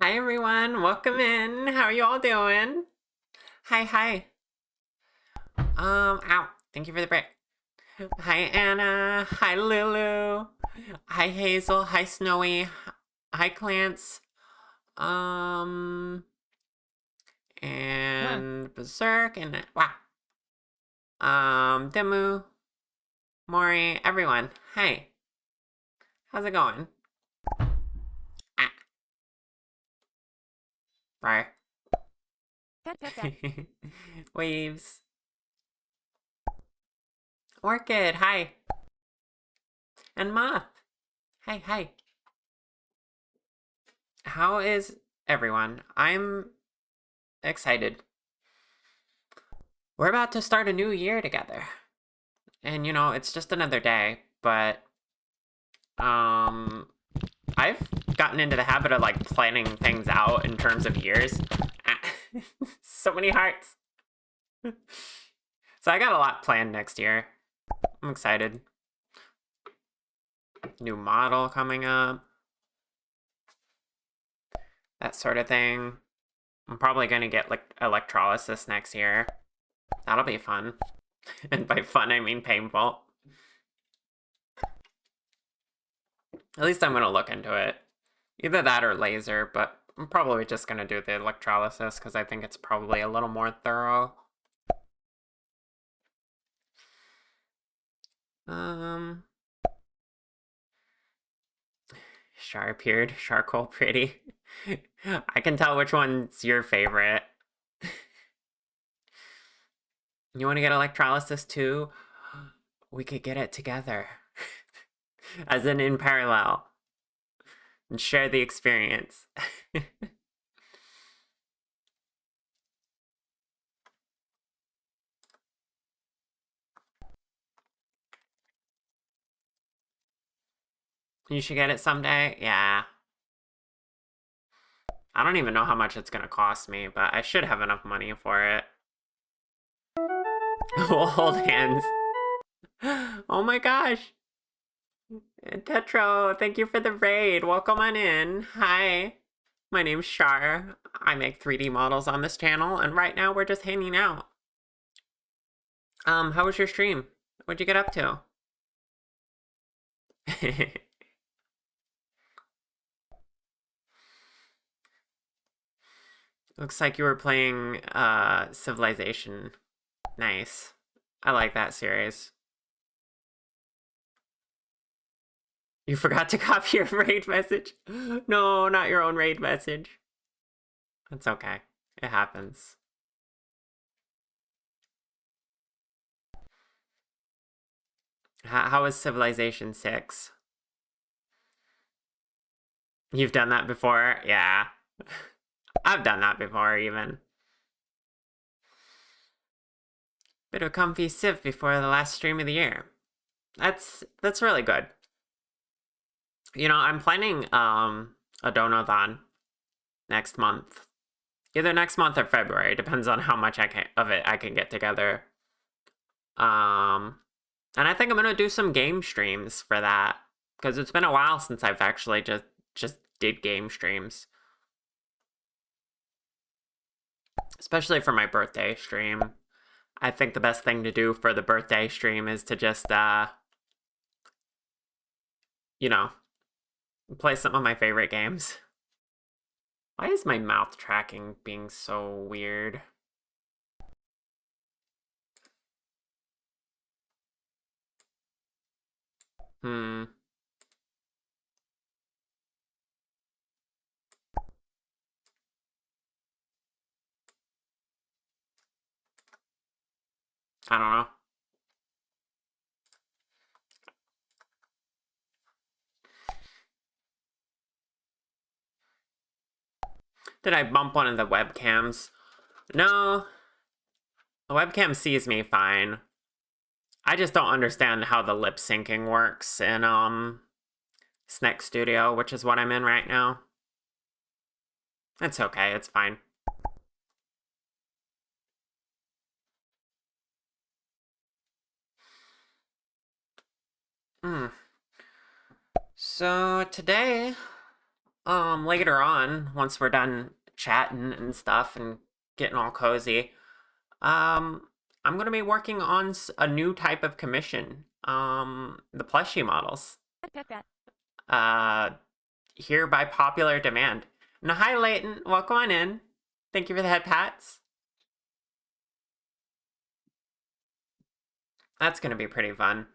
Hi everyone, welcome in. How are you all doing? Hi, hi. Ow. Thank you for the break. Hi Anna. Hi Lulu. Hi Hazel. Hi Snowy. Hi Clance. Um, and Berserk and wow. Demu, Mori, everyone. Hi. How's it going? Ah, Briar. Waves. Orchid. Hi. And Moth. Hi, hi. How is everyone? I'm excited. We're about to start a new year together. And it's just another day, but um I've gotten into the habit of like planning things out in terms of years. So many hearts. So I got a lot planned next year. I'm excited. New model coming up. That sort of thing. I'm probably gonna get like electrolysis next year. That'll be fun. And by fun I mean painful. At least I'm gonna look into it. Either that or laser, but I'm probably just gonna do the electrolysis because I think it's probably a little more thorough. Um, Char appeared. Charcoal pretty. I can tell which one's your favorite. You want to get electrolysis too? We could get it together. As in parallel. And share the experience. You should get it someday? Yeah. I don't even know how much it's gonna cost me, but I should have enough money for it. We'll hold hands. Oh my gosh. Tetro, thank you for the raid. Welcome on in. Hi. My name's Shar. I make 3D models on this channel, and right now we're just hanging out. How was your stream? What'd you get up to? Looks like you were playing Civilization. Nice. I like that series. You forgot to copy your raid message? No, not your own raid message. That's okay. It happens. How was Civilization 6? You've done that before? Yeah. I've done that before, even. Bit of comfy civ before the last stream of the year. That's really good. I'm planning a donathon next month. Either next month or February, depends on how much I can get together. Um and I think I'm gonna do some game streams for that. Because it's been a while since I've actually just did game streams. Especially for my birthday stream. I think the best thing to do for the birthday stream is to just you know, play some of my favorite games. Why is my mouth tracking being so weird? Hmm. I don't know. Did I bump one of the webcams? No. The webcam sees me fine. I just don't understand how the lip syncing works in Snack Studio, which is what I'm in right now. It's okay, it's fine. Hmm. So today later on, once we're done chatting and stuff and getting all cozy, um, I'm gonna be working on a new type of commission. The plushie models. Uh, here by popular demand. Now, hi, Leighton. Welcome on in. Thank you for the head pats. That's gonna be pretty fun.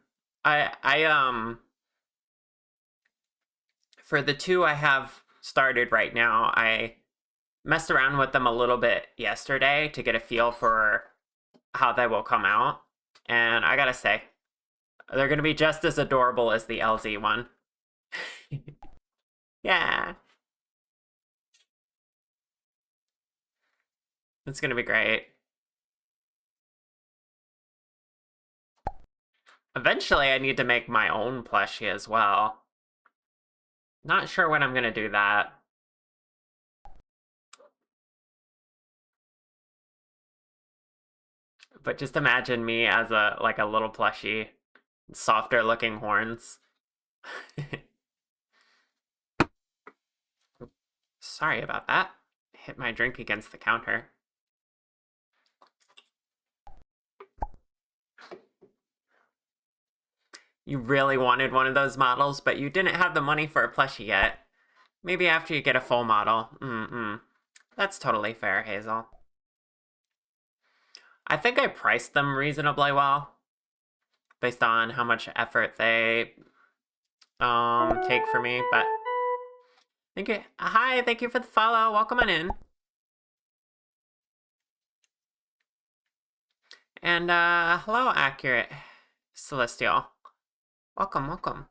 For the two I have started right now, I messed around with them a little bit yesterday to get a feel for how they will come out. And I gotta say, they're gonna be just as adorable as the LZ one. Yeah. It's gonna be great. Eventually, I need to make my own plushie as well. Not sure when I'm gonna do that. But just imagine me as a little plushie, softer looking horns. Sorry about that. Hit my drink against the counter. You really wanted one of those models, but you didn't have the money for a plushie yet. Maybe after you get a full model. That's totally fair, Hazel. I think I priced them reasonably well, based on how much effort they take for me, but thank you. Hi, thank you for the follow. Welcome on in. And hello, Accurate Celestial. Welcome, welcome.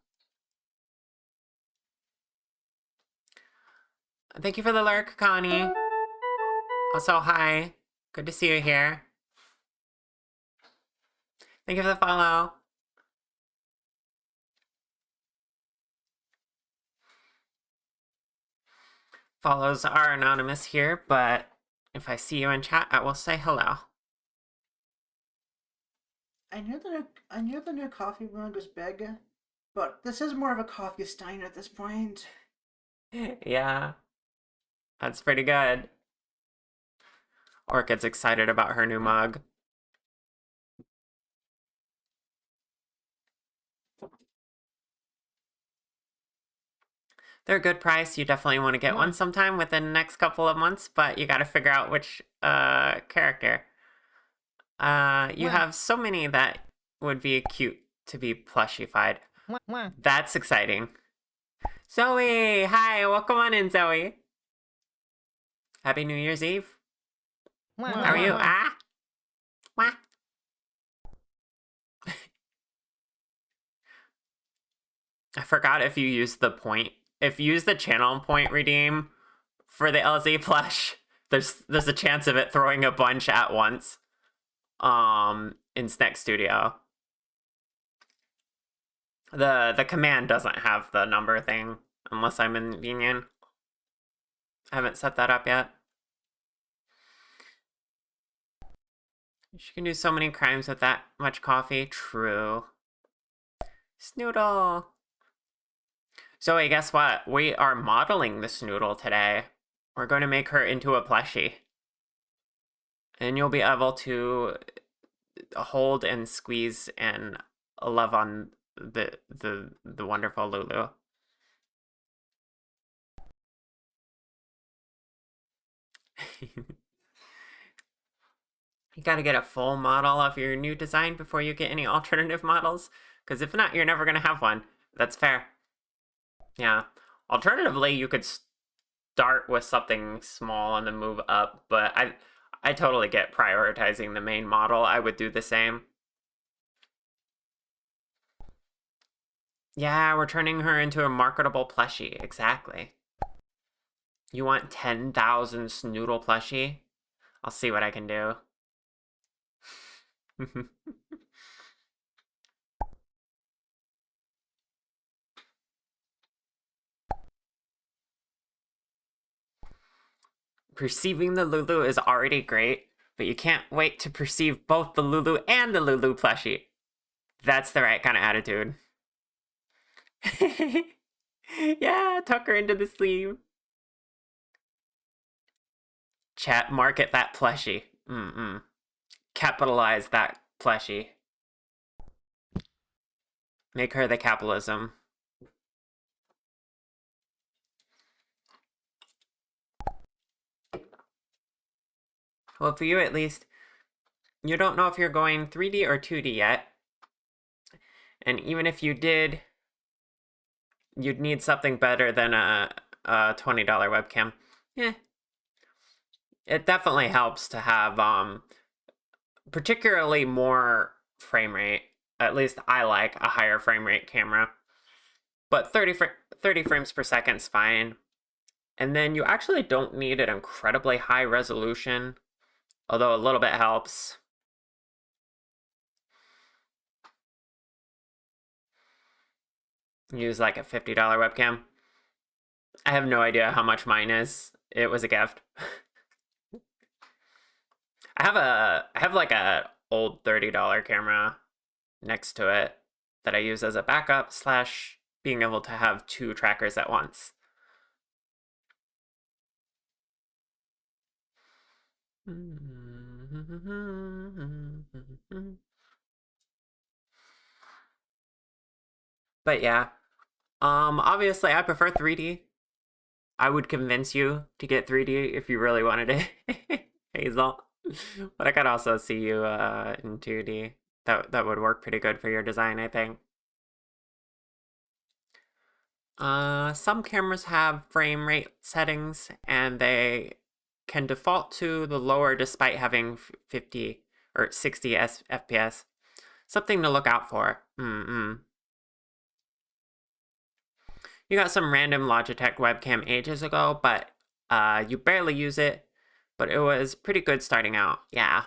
Thank you for the lurk, Connie. Also, hi. Good to see you here. Thank you for the follow. Follows are anonymous here, but if I see you in chat, I will say hello. I knew the new coffee mug was big, but this is more of a coffee stein at this point. Yeah, that's pretty good. Orchid's excited about her new mug. They're a good price. You definitely want to get one sometime within the next couple of months, but you got to figure out which character. You have so many that would be cute to be plushified. That's exciting. Zoe, hi, welcome on in, Zoe. Happy New Year's Eve. How are you? Wah. I forgot if you use the channel point redeem for the LZ plush, there's a chance of it throwing a bunch at once. In Snack Studio. The command doesn't have the number thing unless I'm in Union. I haven't set that up yet. She can do so many crimes with that much coffee. True. Snoodle. Zoe, guess what? We are modeling the Snoodle today. We're going to make her into a plushie. And you'll be able to hold and squeeze and love on the wonderful Lulu. You gotta get a full model of your new design before you get any alternative models, because if not, you're never gonna have one. That's fair. Yeah. Alternatively, you could start with something small and then move up, but I totally get prioritizing the main model. I would do the same. Yeah, we're turning her into a marketable plushie. Exactly. You want 10,000 Snoodle plushie? I'll see what I can do. Perceiving the Lulu is already great, but you can't wait to perceive both the Lulu and the Lulu plushie. That's the right kind of attitude. Yeah, tuck her into the sleeve. Chat, market that plushie. Capitalize that plushie. Make her the capitalism. Well, for you at least, you don't know if you're going 3D or 2D yet. And even if you did, you'd need something better than a $20 webcam. Yeah. It definitely helps to have particularly more frame rate. At least I like a higher frame rate camera. But 30 frames per second is fine. And then you actually don't need an incredibly high resolution, although a little bit helps. Use like a $50 webcam. I have no idea how much mine is. It was a gift. I have like a old $30 camera next to it that I use as a backup / being able to have 2 trackers at once. But yeah, obviously I prefer 3D. I would convince you to get 3D if you really wanted it, Hazel. But I could also see you in 2D. That would work pretty good for your design, I think. Some cameras have frame rate settings, and they can default to the lower despite having 50 or 60 FPS. Something to look out for. You got some random Logitech webcam ages ago, but you barely use it. But it was pretty good starting out. Yeah.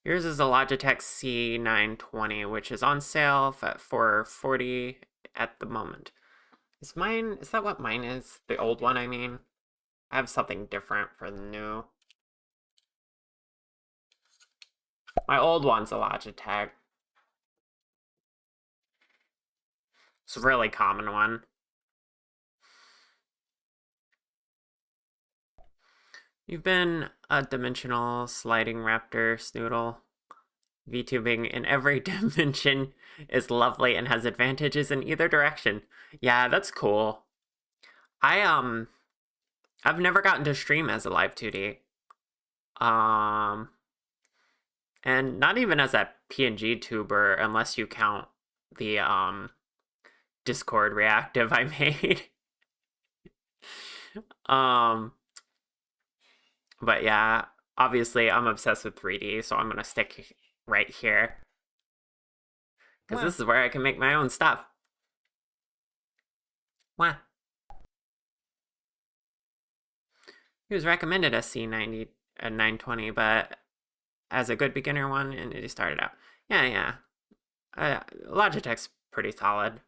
Yours is a Logitech C920, which is on sale for $40 at the moment. Is that what mine is? The old one, I mean? I have something different for the new. My old one's a Logitech. It's a really common one. You've been a dimensional sliding raptor snoodle. VTubing in every dimension is lovely and has advantages in either direction. Yeah, that's cool. I've never gotten to stream as a live 2D. And not even as a PNG tuber unless you count the Discord reactive I made. But yeah, obviously I'm obsessed with 3D, so I'm gonna stick right here. Because this is where I can make my own stuff. What? He was recommended a C90, a 920, but as a good beginner one, and he started out. Yeah. Logitech's pretty solid.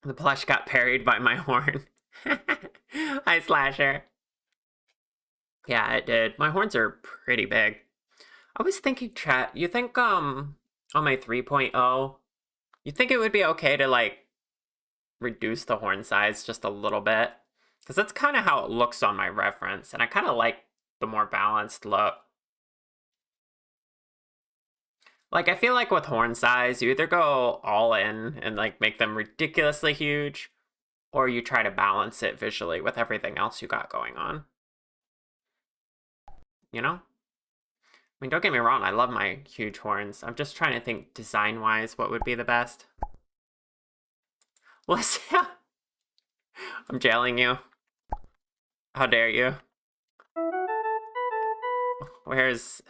The plush got parried by my horn. Hi, Slasher. Yeah, it did. My horns are pretty big. I was thinking, chat, you think, on my 3.0, you think it would be okay to, like, reduce the horn size just a little bit? Because that's kind of how it looks on my reference, and I kind of like the more balanced look. Like, I feel like with horn size, you either go all in and, like, make them ridiculously huge, or you try to balance it visually with everything else you got going on. You know? I mean, don't get me wrong, I love my huge horns. I'm just trying to think design-wise what would be the best. Listen, I'm jailing you. How dare you? Where's...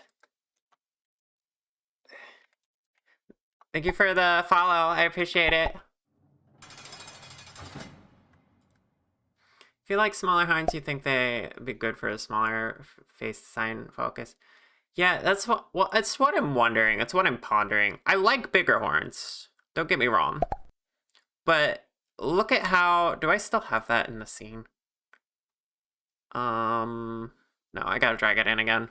Thank you for the follow, I appreciate it. If you like smaller horns, you think they'd be good for a smaller face design focus. Yeah, that's what I'm wondering. That's what I'm pondering. I like bigger horns. Don't get me wrong. But look at how... Do I still have that in the scene? No, I gotta drag it in again.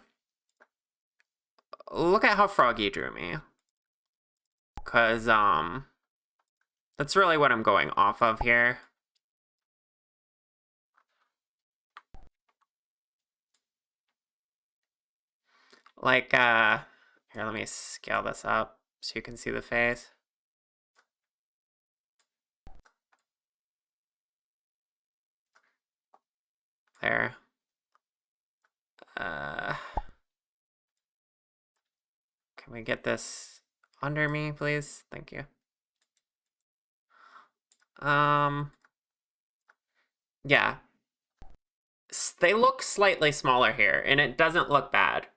Look at how Froggy drew me. Cause, that's really what I'm going off of here. Like, here, let me scale this up so you can see the face. There. Can we get this under me, please? Thank you. Yeah. They look slightly smaller here, and it doesn't look bad.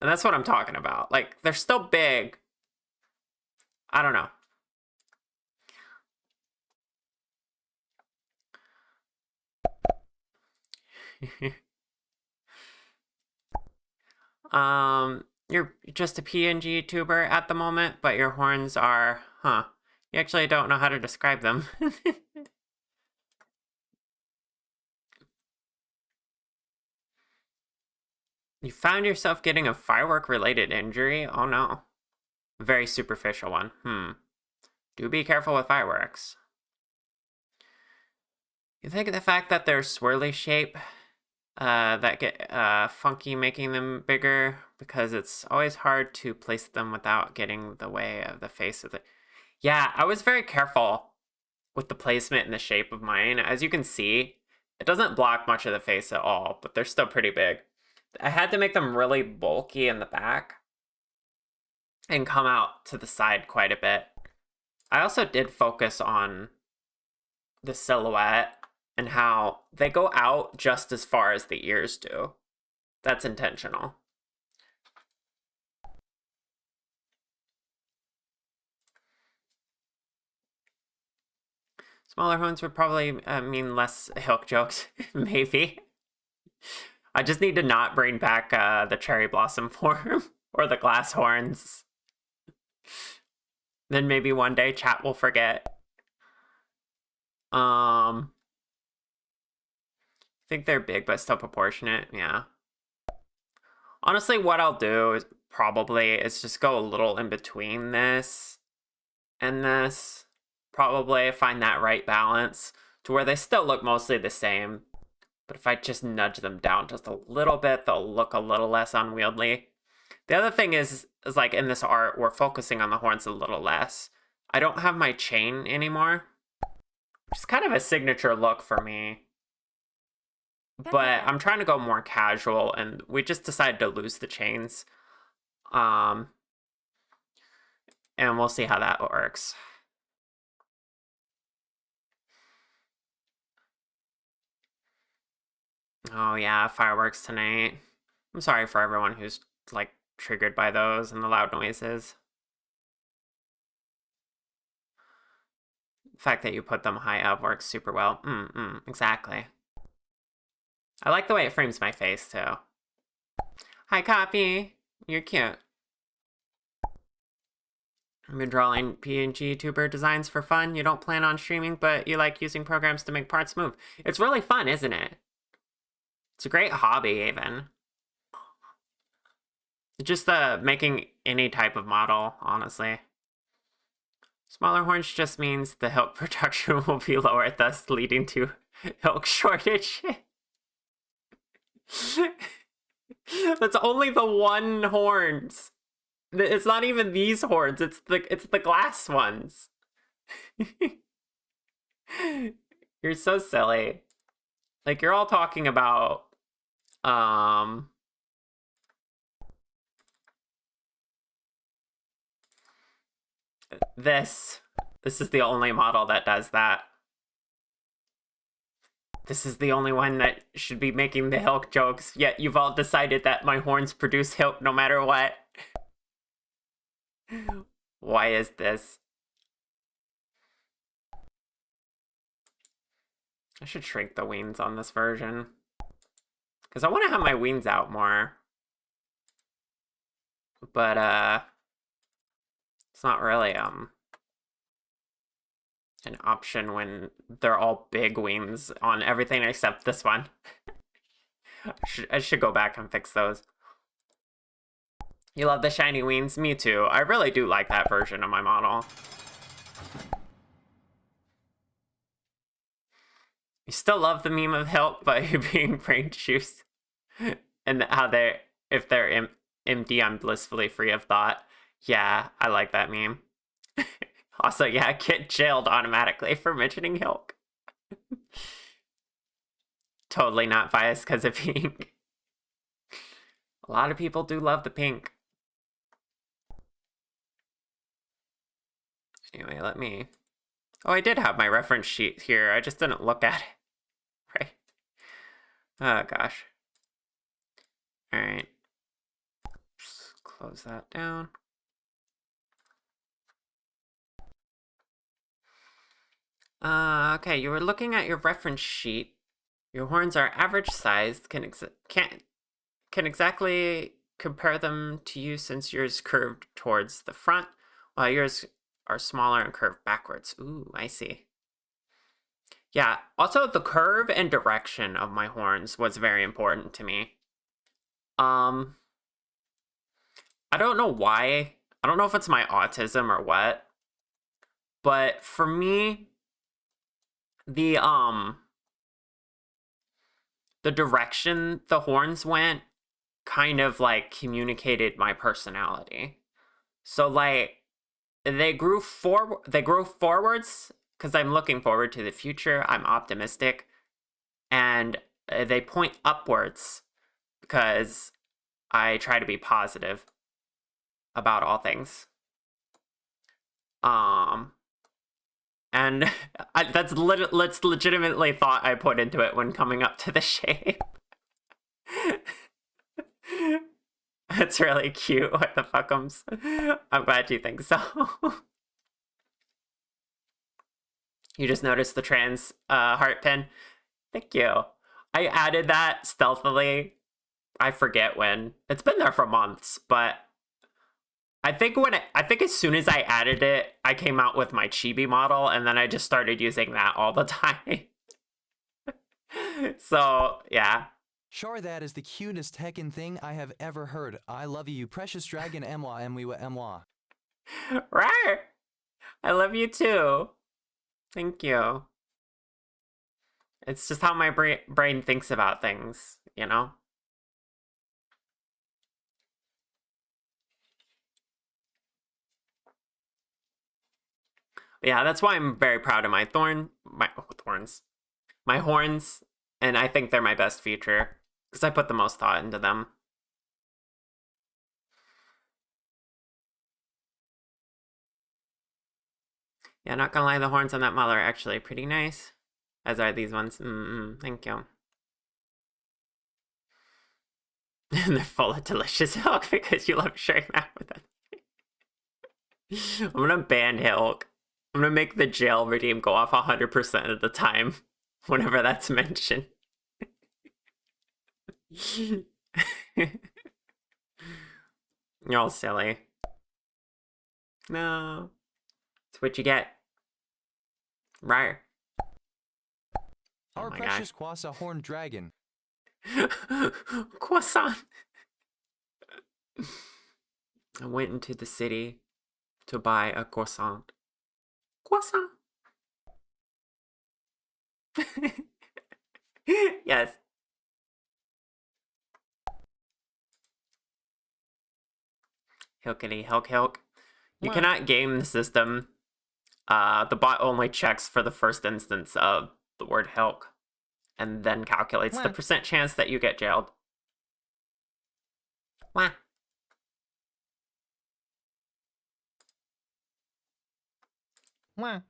And that's what I'm talking about. Like, they're still big. I don't know. You're just a PNG tuber at the moment, but your horns are, huh. You actually don't know how to describe them. You found yourself getting a firework-related injury? Oh no. A very superficial one. Do be careful with fireworks. You think the fact that they're swirly shape that get funky making them bigger, because it's always hard to place them without getting the way of the face of it. Yeah, I was very careful with the placement and the shape of mine. As you can see, it doesn't block much of the face at all, but they're still pretty big. I had to make them really bulky in the back and come out to the side quite a bit. I also did focus on the silhouette and how they go out just as far as the ears do. That's intentional. Smaller horns would probably mean less Hilk jokes, maybe. I just need to not bring back the cherry blossom form or the glass horns. Then maybe one day chat will forget. I think they're big but still proportionate, yeah. Honestly, what I'll do is probably just go a little in between this and this. Probably find that right balance to where they still look mostly the same. But if I just nudge them down just a little bit, they'll look a little less unwieldy. The other thing is like in this art, we're focusing on the horns a little less. I don't have my chain anymore. It's kind of a signature look for me. But I'm trying to go more casual, and we just decided to lose the chains. And we'll see how that works. Oh yeah, fireworks tonight. I'm sorry for everyone who's like triggered by those and the loud noises. The fact that you put them high up works super well. Exactly. I like the way it frames my face too. Hi, Copy. You're cute. I've been drawing PNG tuber designs for fun. You don't plan on streaming, but you like using programs to make parts move. It's really fun, isn't it? It's a great hobby, even. Just making any type of model, honestly. Smaller horns just means the Hilk production will be lower, thus leading to Hilk shortage. That's only the one horns. It's not even these horns. It's the glass ones. You're so silly. Like, you're all talking about this is the only model that does that. This is the only one that should be making the Hilk jokes, yet you've all decided that my horns produce Hilk no matter what. Why is this? I should shrink the wings on this version. Because I want to have my wings out more. But, it's not really, an option when they're all big wings on everything except this one. I should go back and fix those. You love the shiny wings? Me too. I really do like that version of my model. You still love the meme of Hilk, but you being brain juice. And how if they're empty, I'm blissfully free of thought. Yeah, I like that meme. Also, yeah, get jailed automatically for mentioning Hilk. Totally not biased because of pink. A lot of people do love the pink. Anyway, let me... Oh, I did have my reference sheet here. I just didn't look at it. Right. Oh, gosh. Alright. Just close that down. Okay, you were looking at your reference sheet. Your horns are average sized, can exactly compare them to you since yours curved towards the front, while yours are smaller and curved backwards. Ooh, I see. Yeah, also the curve and direction of my horns was very important to me. I don't know why. I don't know if it's my autism or what. But for me, the direction the horns went kind of like communicated my personality. So like they grew forwards because I'm looking forward to the future. I'm optimistic, and they point upwards because I try to be positive about all things. And that's legitimately thought I put into it when coming up to the shape. That's really cute. What the fuckums? I'm glad you think so. You just noticed the trans heart pin. Thank you. I added that stealthily. I forget when. It's been there for months, but I think as soon as I added it, I came out with my chibi model, and then I just started using that all the time. So yeah. Sure, that is the cutest heckin' thing I have ever heard. I love you, precious dragon, Emwa, Emwiwa, Emwa. Right. I love you too. Thank you. It's just how my brain thinks about things, you know? Yeah, that's why I'm very proud of my horns, and I think they're my best feature because I put the most thought into them. Yeah, not gonna lie, the horns on that model are actually pretty nice, as are these ones. Thank you. And they're full of delicious Hilk because you love sharing that with them. I'm gonna ban Hilk. I'm gonna make the jail redeem go off 100% of the time whenever that's mentioned. You're all silly. No. That's what you get. Rar. Our precious Kwasa horned dragon. Croissant. I went into the city to buy a croissant. Croissant. Yes. Hilkity hilk hilk. You cannot game the system. The bot only checks for the first instance of the word hilk, and then calculates the percent chance that you get jailed. Wah. Wah.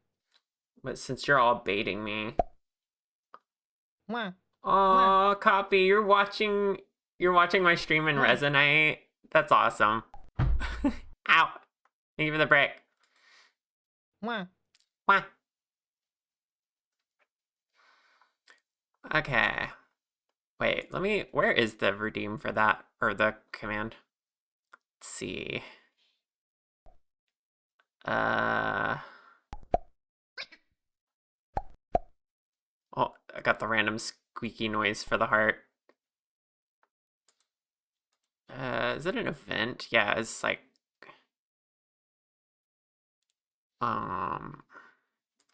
But since you're all baiting me. Wah. Oh, Copy, you're watching my stream and resonate. That's awesome. Ow. Thank you for the break. Wah. Wah. Okay. Wait, where is the redeem for that, or the command? Let's see. Oh, I got the random squeaky noise for the heart. Is it an event? Yeah, it's like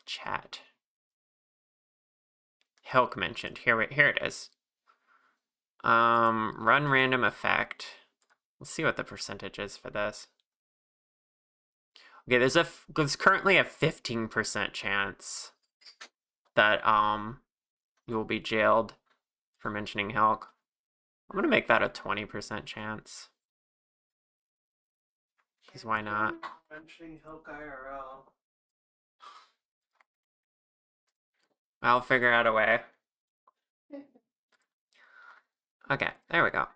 chat. Hilk mentioned. Here it is. Run random effect. Let's see what the percentage is for this. Okay, there's currently a 15% chance that you will be jailed for mentioning Hilk. I'm gonna make that a 20% chance. Because why not? Mentioning Hilk IRL. I'll figure out a way. Okay, there we go.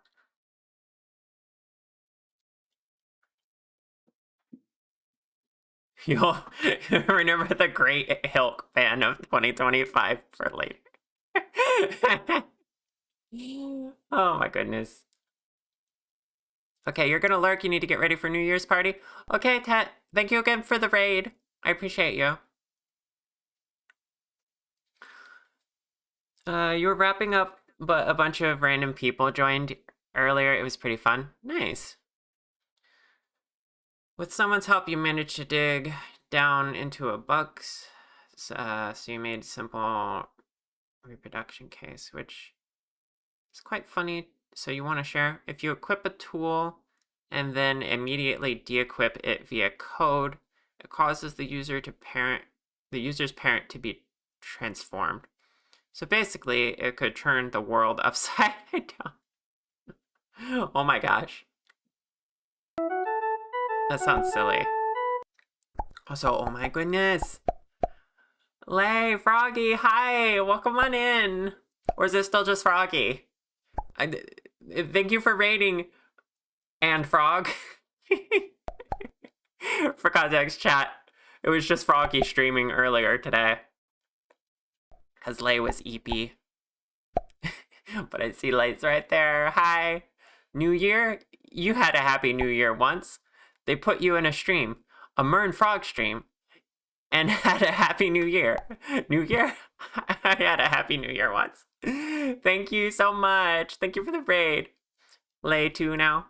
You'll remember the great Hilk fan of 2025 for later. Oh my goodness. Okay, you're gonna lurk. You need to get ready for New Year's party. Okay, Tet, thank you again for the raid. I appreciate you. You were wrapping up, but a bunch of random people joined earlier. It was pretty fun. Nice. With someone's help, you managed to dig down into a box. So you made simple reproduction case, which is quite funny. So you want to share? If you equip a tool and then immediately de-equip it via code, it causes the user's parent to be transformed. So basically, it could turn the world upside down. Oh my gosh. That sounds silly. Also, oh my goodness. Lay, Froggy, hi, welcome on in. Or is it still just Froggy? Thank you for raiding, and Frog. For context, chat, it was just Froggy streaming earlier today. Because Lay was EP. But I see lights right there. Hi. New Year? You had a happy New Year once. They put you in a stream, a Mern Frog stream, and had a happy New Year. New Year? I had a happy New Year once. Thank you so much. Thank you for the raid. Lay 2 now.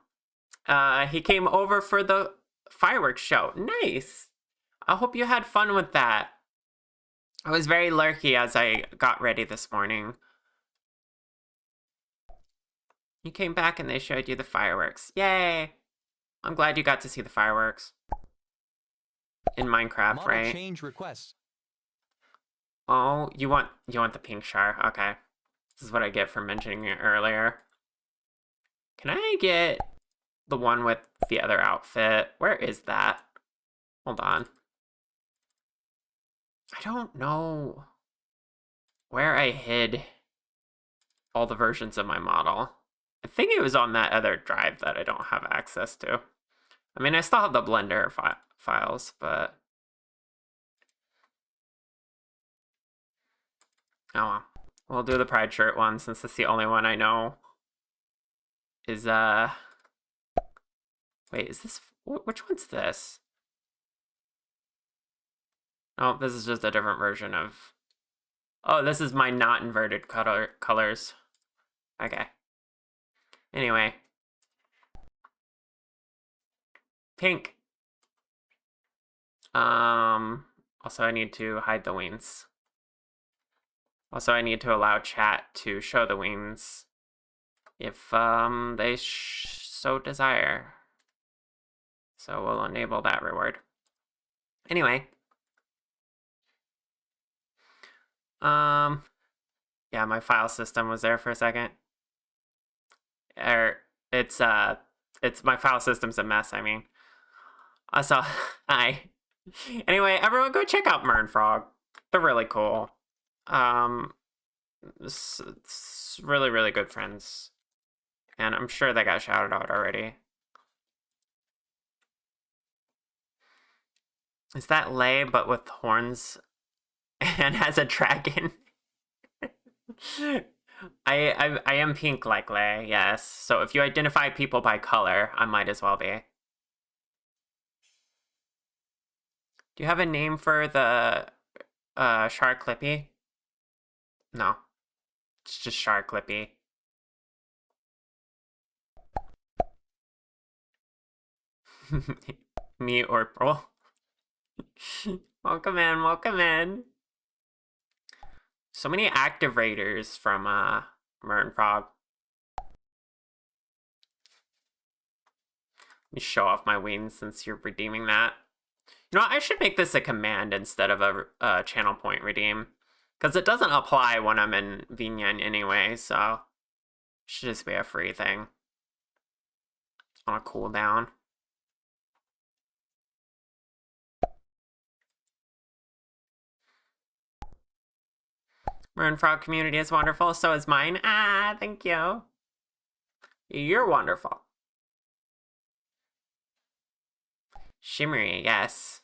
He came over for the fireworks show. Nice. I hope you had fun with that. I was very lurky as I got ready this morning. You came back and they showed you the fireworks. Yay! I'm glad you got to see the fireworks. In Minecraft, Model right? change request. Oh, you want the pink char? Okay. This is what I get for mentioning it earlier. Can I get the one with the other outfit? Where is that? Hold on. I don't know where I hid all the versions of my model. I think it was on that other drive that I don't have access to. I mean, I still have the Blender files, but... oh well. We'll do the Pride shirt one since it's the only one I know is, wait, is this... which one's this? Oh, this is just a different version of... oh, this is my not inverted colors. Okay. Anyway. Pink. Also I need to hide the wings. Also I need to allow chat to show the wings if they so desire. So we'll enable that reward. Anyway. Yeah, my file system was there for a second. It's my file system's a mess, I mean. Also, hi. Anyway, everyone go check out Mern Frog. They're really cool. It's really, really good friends. And I'm sure they got shouted out already. Is that Lay, but with horns and has a dragon? I am pink like Lay, yes. So if you identify people by color, I might as well be. Do you have a name for the Shark Clippy? No. It's just Shark Clippy. Me or Pearl. Welcome in, welcome in. So many active raiders from Mer and Frog. Let me show off my wings since you're redeeming that. You know, I should make this a command instead of a channel point redeem. Because it doesn't apply when I'm in Vinyan anyway, so it should just be a free thing. On a cooldown. Maroon Frog community is wonderful, so is mine. Ah, thank you. You're wonderful. Shimmery, yes.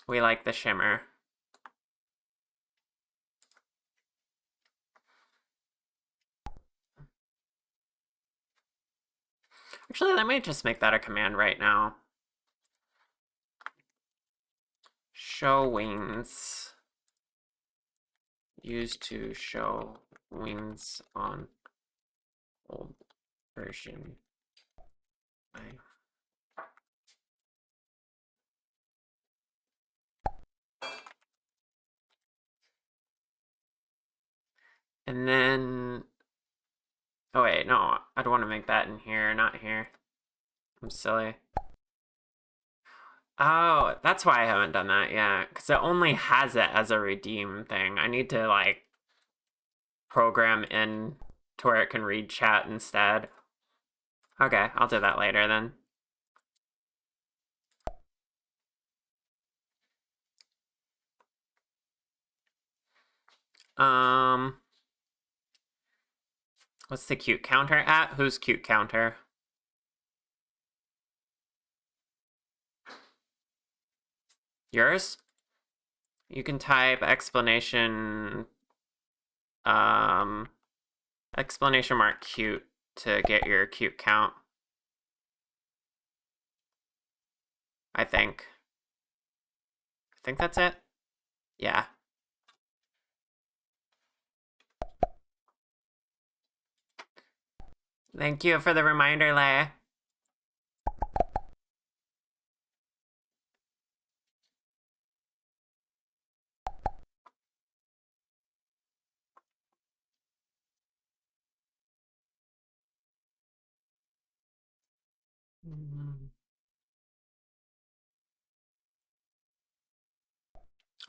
We like the shimmer. Actually, let me just make that a command right now. Show wings. Used to show wings on old version. And then, oh wait, no, I'd want to make that in here, not here. I'm silly. Oh, that's why I haven't done that yet, because it only has it as a redeem thing. I need to, like, program in to where it can read chat instead. Okay, I'll do that later then. What's the cute counter at? Who's cute counter? Yours? You can type explanation exclamation mark cute to get your cute count. I think that's it. Yeah. Thank you for the reminder, Leia.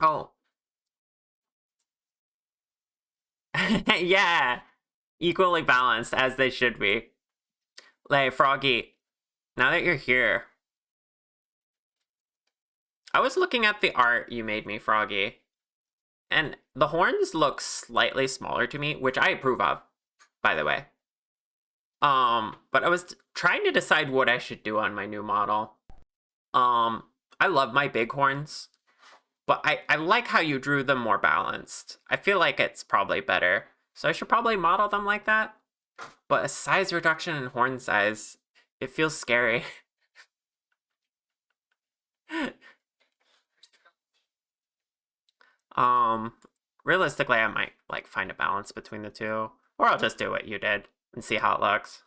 Oh. Yeah. Equally balanced, as they should be. Lay, Froggy, now that you're here, I was looking at the art you made me, Froggy, and the horns look slightly smaller to me, which I approve of, by the way. But I was trying to decide what I should do on my new model. I love my big horns, but I like how you drew them more balanced. I feel like it's probably better. So I should probably model them like that. But a size reduction in horn size, it feels scary. Realistically, I might like find a balance between the two. Or I'll just do what you did and see how it looks.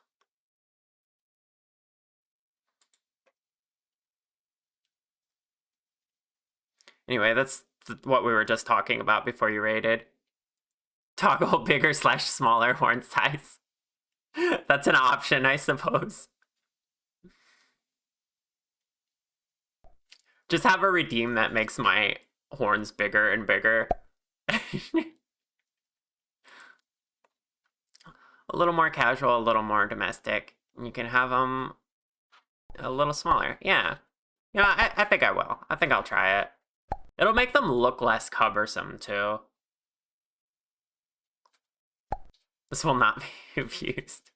Anyway, that's what we were just talking about before you raided. Toggle bigger / smaller horn size. That's an option, I suppose. Just have a redeem that makes my horns bigger and bigger. A little more casual, a little more domestic. You can have them a little smaller. Yeah. You know, I think I will. I think I'll try it. It'll make them look less cumbersome, too. This will not be abused.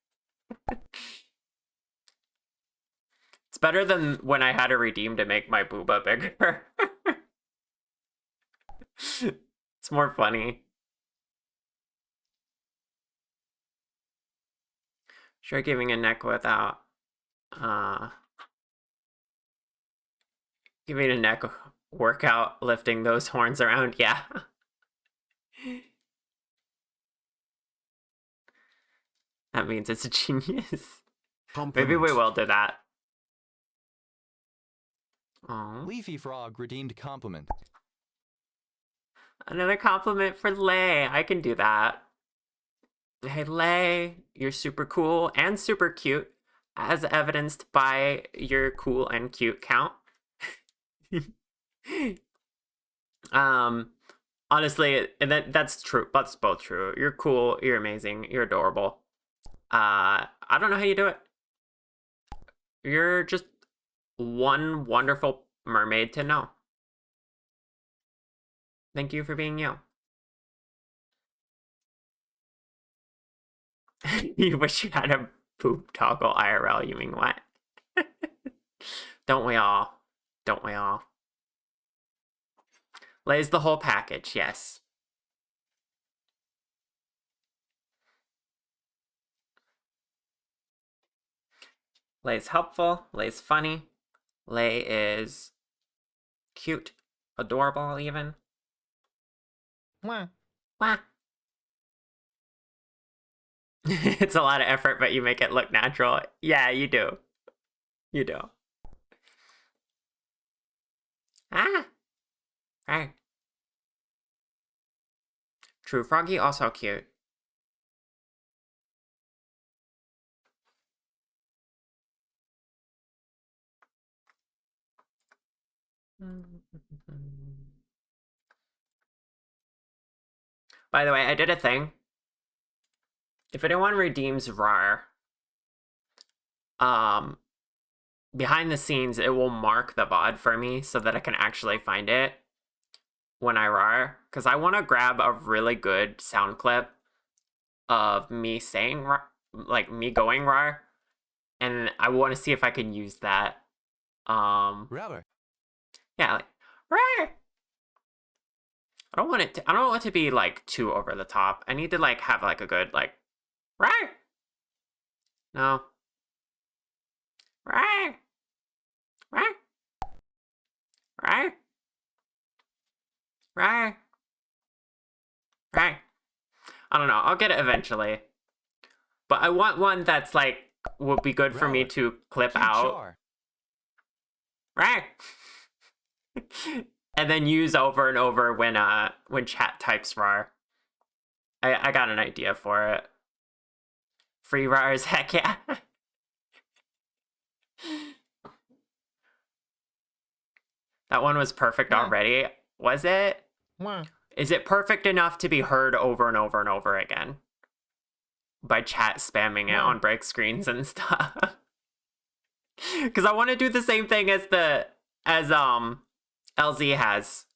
It's better than when I had to redeem to make my booba bigger. It's more funny. Sure, giving a neck without giving a neck workout, lifting those horns around, yeah. That means it's a genius. Maybe we Compliments. will do that. Oh, Leafy Frog redeemed compliment. another compliment for Lay. I can do that. Hey, Lay, you're super cool and super cute, as evidenced by your cool and cute count. Honestly, and that's true. That's both true. You're cool. You're amazing. You're adorable. I don't know how you do it. You're just one wonderful mermaid to know. Thank you for being you. You wish you had a poop toggle IRL. You mean what? Don't we all? Don't we all? Lays the whole package, yes. Lay's helpful. Lay's funny. Lay is cute, adorable, even. Mwah. Wah. It's a lot of effort, but you make it look natural. Yeah, you do. You do. Ah. Right. True Froggy, also cute. By the way, I did a thing. If anyone redeems RAR, behind the scenes, it will mark the VOD for me so that I can actually find it when I RAR. Because I want to grab a really good sound clip of me saying RAR, like me going RAR, and I want to see if I can use that. Rubber. Yeah, like RAR. I don't want it to be like too over the top. I need to like have like a good like RAR. No. RAR. RAR. RAR. RAR. RAR. I don't know. I'll get it eventually. But I want one that's like would be good for me Rubber. to clip Cute out. char. RAR. And then use over and over when chat types RAR. I got an idea for it. Free RARs, heck yeah. That one was perfect Yeah. already. Was it? Mwah. Is it perfect enough to be heard over and over and over again? By chat spamming it Yeah. on break screens and stuff. Because I want to do the same thing as LZ has.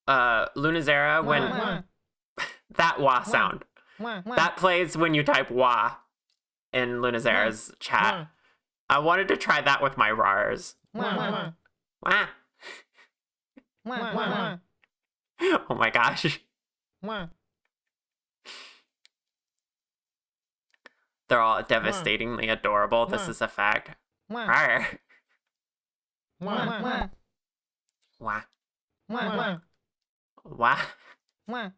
Lunazera, when Mwah. that wah sound. Mwah. Mwah. That plays when you type wah in Lunazera's chat. Mwah. I wanted to try that with my RARs. Mwah. Mwah. Wah. Mwah. Mwah. Oh my gosh. Mwah. They're all devastatingly adorable. This Mwah. is a fact. Mwah. Rawr. Mwah. Mwah. Wah. Mwah. Wah. Mwah.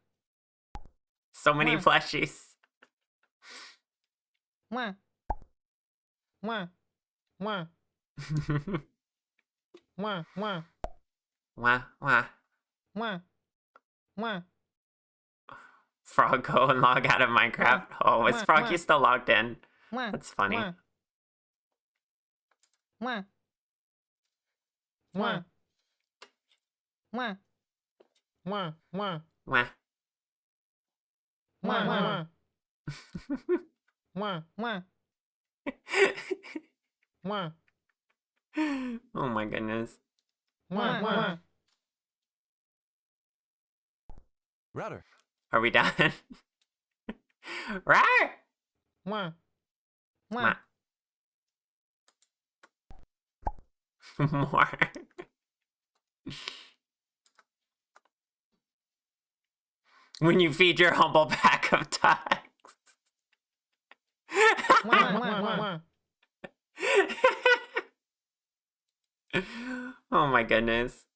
So many Mwah. plushies. Mwah. Mwah. Mwah. Mwah. Mwah. Wah. Wah. Mwah. Mwah. Frog, go and log out of Minecraft. Oh, is Mwah. Froggy Mwah. still logged in? Mwah. That's funny. Mwah. Mwah. Mwah. Mwah. Mwah. Mwah. Wah. Mwah. Mwah. Mwah. Mwah. Mwah. Oh my goodness. Mwah. Mwah. Rudder. Are we done? Rawr. Mwah. Mwah. Mwah. More. When you feed your humble pack of ducks. Mwah. Mwah. Mwah. Oh my goodness.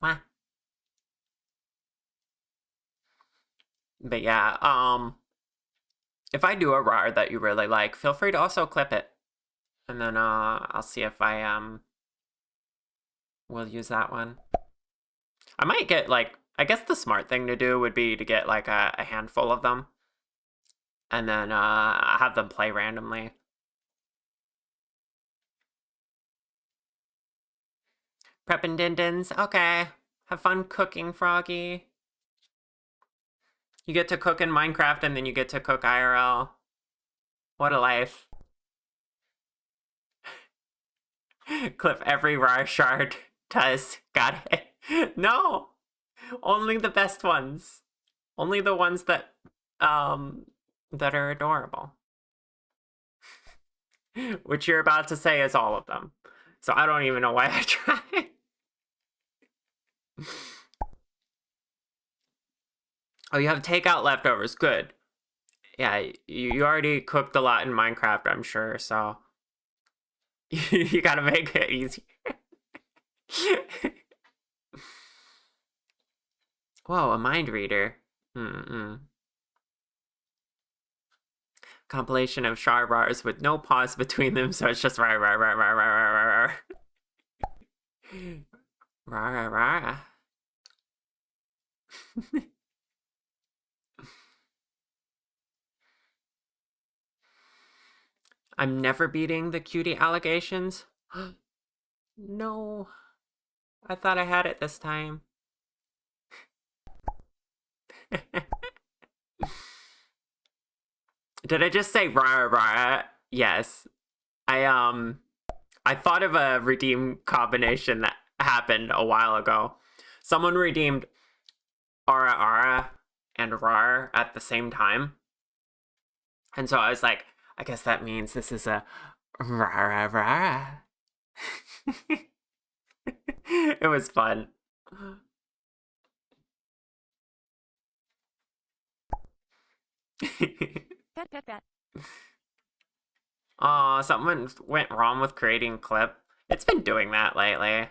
Wah. But yeah, if I do a RAR that you really like, feel free to also clip it. And then I'll see if I will use that one. I might get like, I guess the smart thing to do would be to get like a handful of them. And then have them play randomly. Prepping dindins, okay. Have fun cooking, Froggy. You get to cook in Minecraft and then you get to cook IRL. What a life. Clip every RAR shard does. Got it. No! Only the best ones. Only the ones that are adorable. Which you're about to say is all of them. So I don't even know why I tried. Oh, you have takeout leftovers. Good. Yeah, you already cooked a lot in Minecraft, I'm sure, so you gotta make it easy. Whoa, a mind reader. Compilation of char bars with no pause between them, so it's just rah rah rah rah rah rah rah rah. Rah rah rah. I'm never beating the cutie allegations. No. I thought I had it this time. Did I just say rah rah? Yes. I thought of a redeem combination that happened a while ago. Someone redeemed ara ara and rar at the same time. And so I was like, I guess that means this is a rah rah rah. It was fun. Aw, something went wrong with creating clip. It's been doing that lately.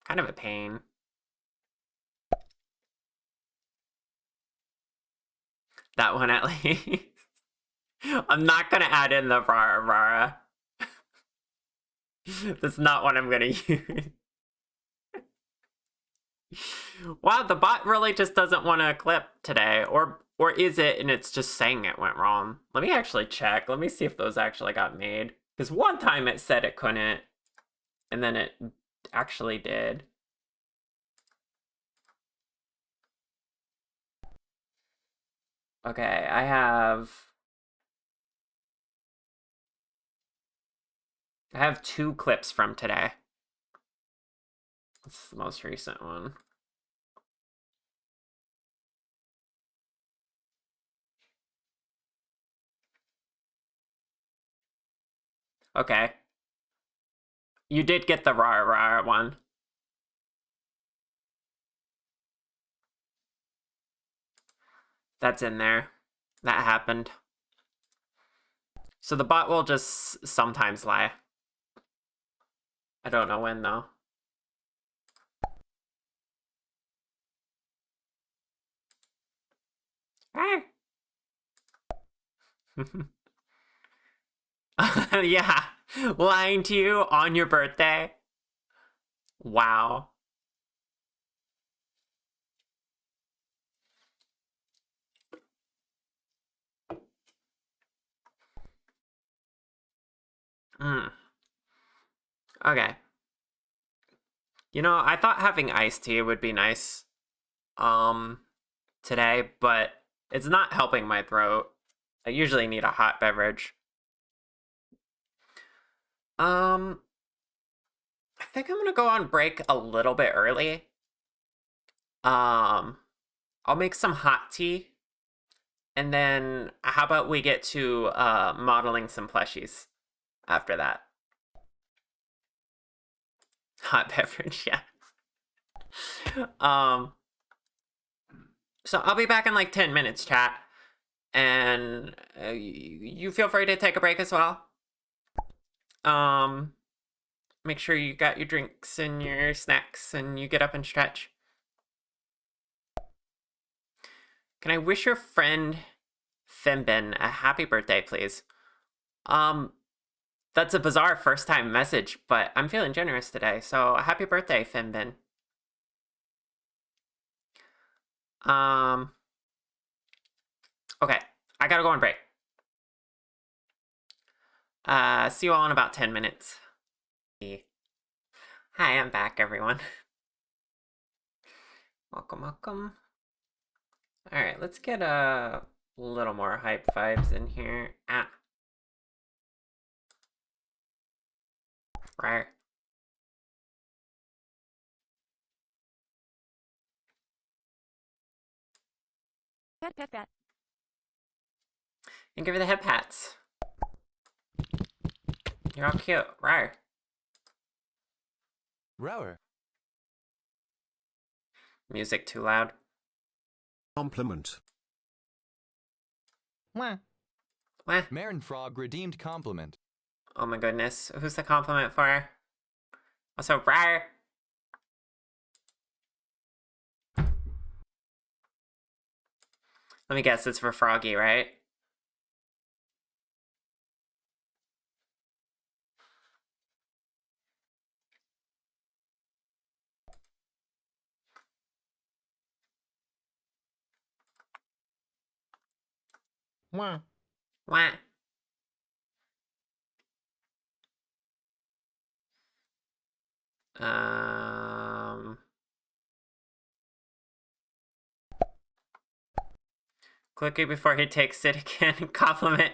Kind of a pain. That one at least. I'm not gonna add in the rara rara. That's not what I'm gonna use. Wow, the bot really just doesn't want to clip today. Or is it and it's just saying it went wrong? Let me actually check. Let me see if those actually got made. Because one time it said it couldn't. And then it actually did. Okay, I have 2 clips from today. That's the most recent one. Okay. You did get the rah rah one. That's in there. That happened. So the bot will just sometimes lie. I don't know when though. Yeah, lying to you on your birthday. Wow. Okay. You know, I thought having iced tea would be nice today, but it's not helping my throat. I usually need a hot beverage. I think I'm gonna go on break a little bit early. I'll make some hot tea. And then how about we get to modeling some plushies after that? Hot beverage, yeah. So I'll be back in like 10 minutes, chat. And you feel free to take a break as well. make sure you got your drinks and your snacks and you get up and stretch. Can I wish your friend Fimbin a happy birthday, please? That's a bizarre first time message, but I'm feeling generous today, so happy birthday, Fimbin. Okay, I gotta go on break. See you all in about 10 minutes. Hi, I'm back, everyone. Welcome. Alright, let's get a little more hype vibes in here. Right. Pat. And give her the head pats. You're all cute. Rawr. Rower. Music too loud. Compliment. Mwah. Wah. Marin Frog redeemed compliment. Oh my goodness. Who's the compliment for? Also, rawr. Let me guess, it's for Froggy, right? Mwah. Wah. Quickly before he takes it again, compliment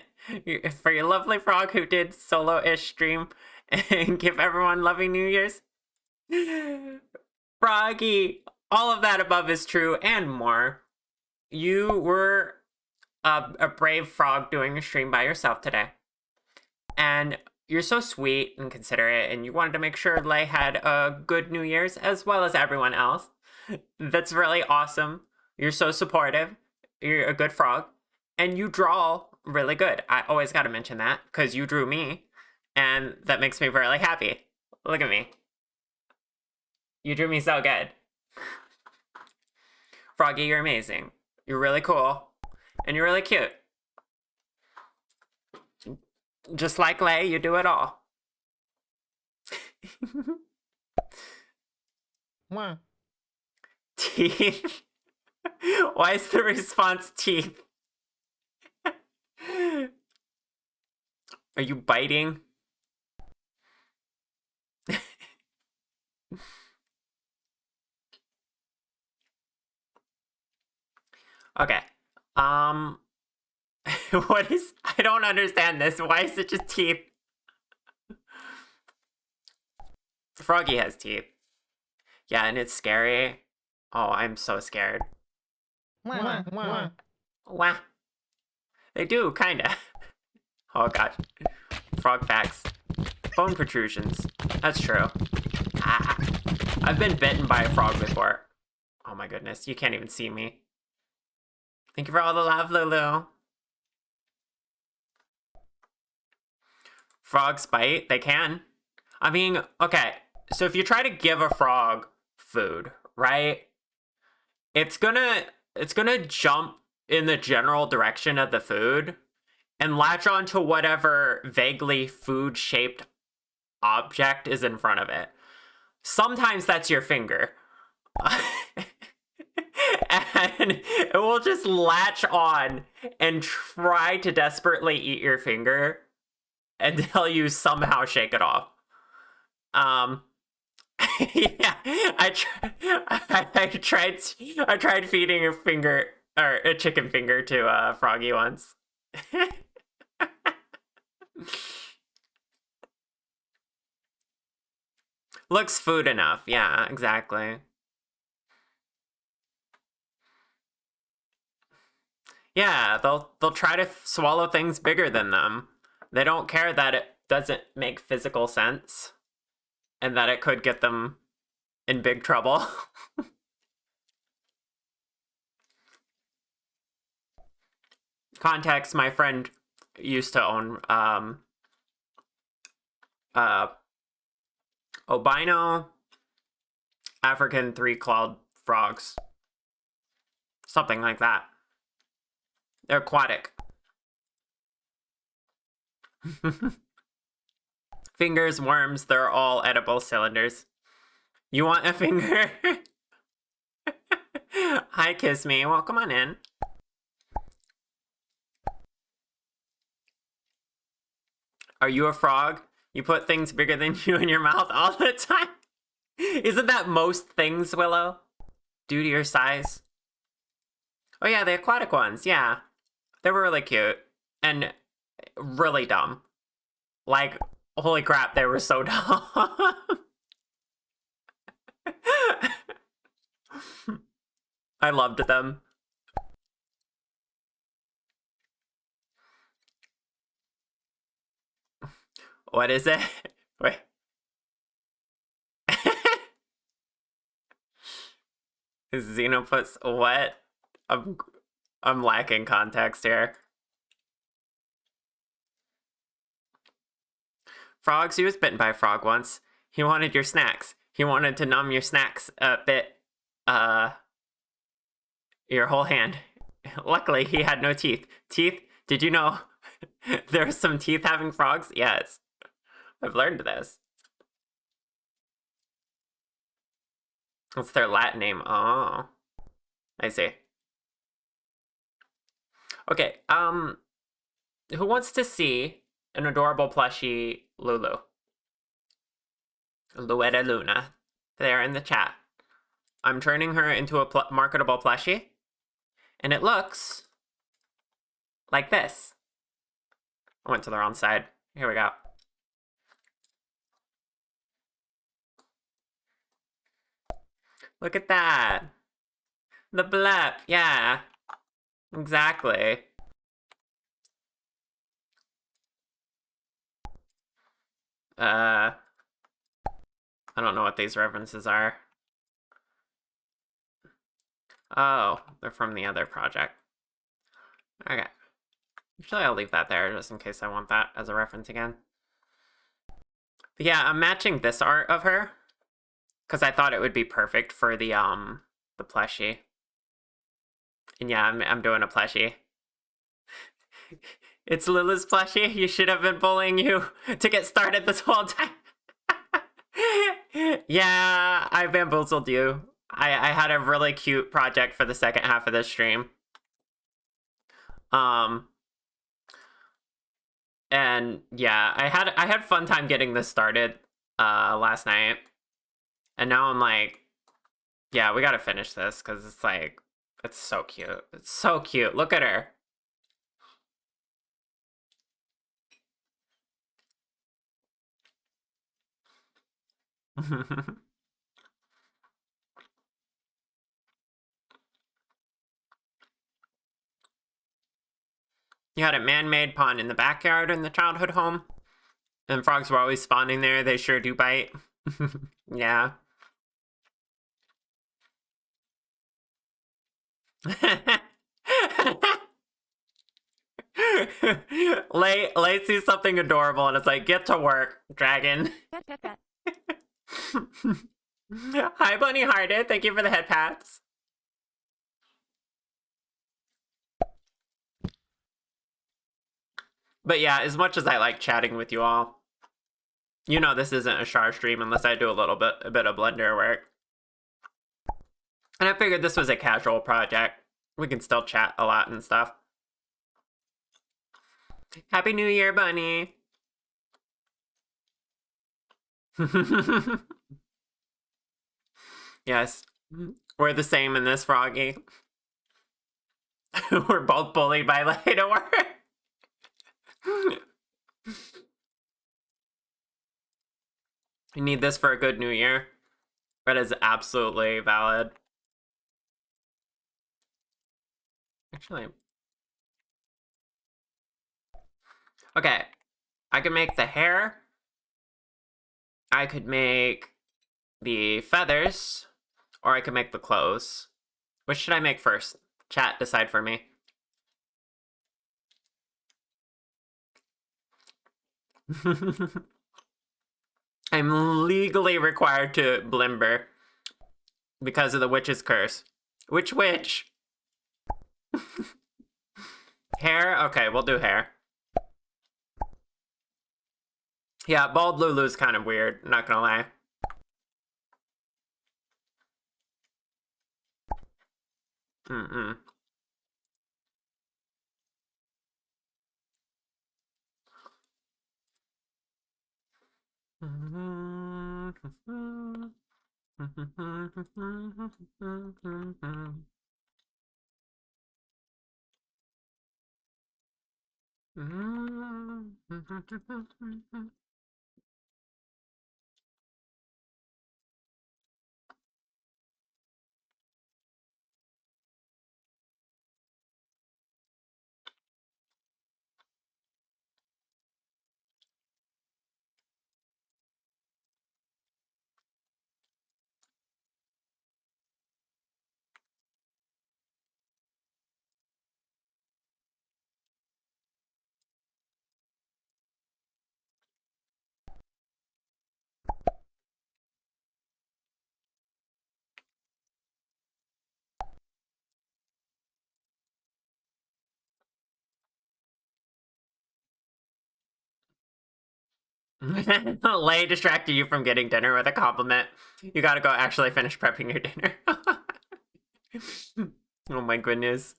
for your lovely frog who did solo-ish stream and give everyone loving New Year's. Froggy, all of that above is true and more. You were a brave frog doing a stream by yourself today. And you're so sweet and considerate, and you wanted to make sure Lei had a good New Year's as well as everyone else. That's really awesome. You're so supportive. You're a good frog. And you draw really good. I always got to mention that because you drew me, and that makes me really happy. Look at me. You drew me so good. Froggy, you're amazing. You're really cool. And you're really cute. Just like Lei, you do it all. Mwah. Teeth? Why is the response teeth? Are you biting? Okay. What is... I don't understand this. Why is it just teeth? Froggy has teeth. Yeah, and it's scary. Oh, I'm so scared. Mwah. Wah. They do, kinda. Oh gosh. Frog facts. Bone protrusions. That's true. Ah. I've been bitten by a frog before. Oh my goodness, you can't even see me. Thank you for all the love, Lulu. Frogs bite? They can. I mean, okay, so if you try to give a frog food, right? It's gonna jump in the general direction of the food and latch onto whatever vaguely food-shaped object is in front of it. Sometimes that's your finger. And it will just latch on and try to desperately eat your finger until you somehow shake it off. Yeah, I tried feeding a finger or a chicken finger to Froggy once. Looks food enough. Yeah, exactly. Yeah, they'll try to swallow things bigger than them. They don't care that it doesn't make physical sense and that it could get them in big trouble. Context, my friend used to own albino African three-clawed frogs. Something like that. They're aquatic. Fingers, worms, they're all edible cylinders. You want a finger? Hi, Kiss Me. Well, come on in. Are you a frog? You put things bigger than you in your mouth all the time? Isn't that most things, Willow? Due to your size? Oh yeah, the aquatic ones, yeah. They were really cute. And really dumb. Like, holy crap, they were so dumb. I loved them. What is it? Wait. Xenopus, what? I'm lacking context here. Frogs, he was bitten by a frog once. He wanted your snacks. He wanted to numb your snacks a bit, your whole hand. Luckily, he had no teeth. Teeth? Did you know there's some teeth having frogs? Yes. I've learned this. What's their Latin name? Oh. I see. Okay, who wants to see an adorable plushie Lulu? Luetta Luna. There in the chat. I'm turning her into a marketable plushie. And it looks like this. I went to the wrong side. Here we go. Look at that. The blep, yeah. Exactly. I don't know what these references are. Oh, they're from the other project. Okay. Usually I'll leave that there just in case I want that as a reference again. But yeah, I'm matching this art of her because I thought it would be perfect for the plushie. And yeah, I'm doing a plushie. It's Lulu's plushie. You should have been bullying you to get started this whole time. Yeah, I bamboozled you. I had a really cute project for the second half of this stream. And yeah, I had fun time getting this started last night. And now I'm like, yeah, we gotta finish this because it's like, it's so cute. It's so cute. Look at her. You had a man-made pond in the backyard in the childhood home. And frogs were always spawning there. They sure do bite. Yeah. Lay sees something adorable and it's like, get to work, dragon. Pet, pet, pet. Hi, Bunny Hearted. Thank you for the head pats. But yeah, as much as I like chatting with you all, you know this isn't a Char stream unless I do a bit of Blender work. And I figured this was a casual project. We can still chat a lot and stuff. Happy New Year, Bunny. Yes, we're the same in this, Froggy. We're both bullied by Lay to work. You need this for a good new year. That is absolutely valid. Actually, okay, I could make the hair. I could make the feathers, or I could make the clothes. Which should I make first? Chat, decide for me. I'm legally required to blimber because of the witch's curse. Which witch? Hair? Okay, we'll do hair. Yeah, bald Lulu's kind of weird, not gonna lie. Mm-mm. Lay distracted you from getting dinner with a compliment. You gotta go actually finish prepping your dinner. Oh my goodness.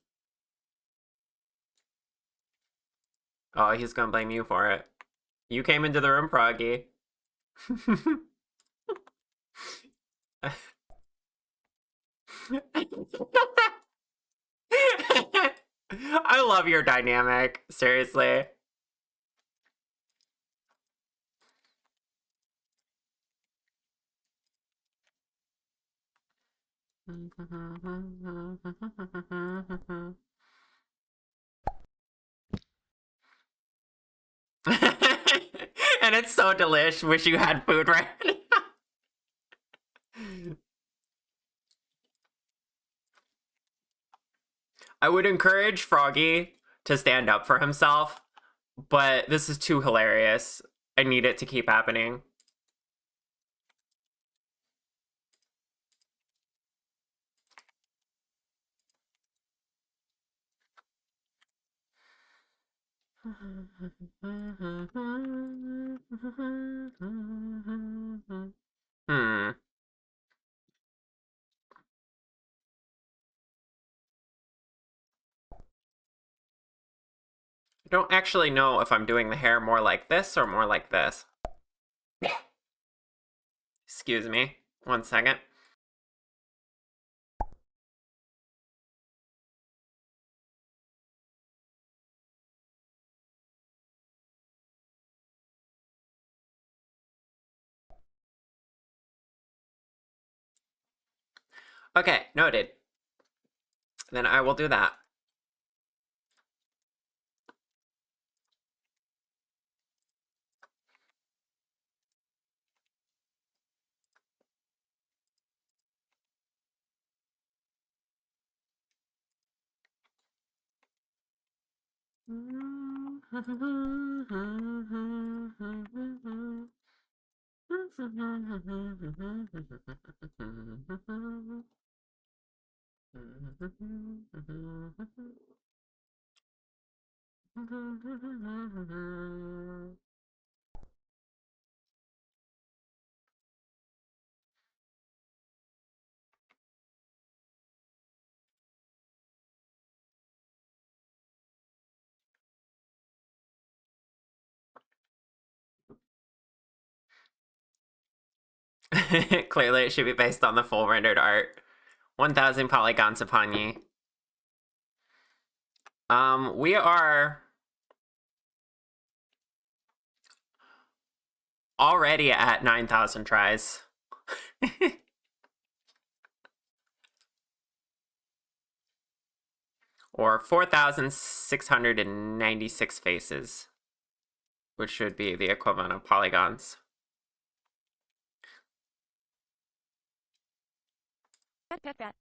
Oh, he's gonna blame you for it. You came into the room, Froggy. I love your dynamic, seriously. And it's so delish. Wish you had food right now. I would encourage Froggy to stand up for himself, but this is too hilarious. I need it to keep happening. Hmm. I don't actually know if I'm doing the hair more like this or more like this. Excuse me. 1 second. Okay, noted. Then I will do that. Clearly, it should be based on the full rendered art. 1,000 polygons upon ye. We are already at 9,000 tries. Or 4,696 faces, which should be the equivalent of polygons. Pet pet pet.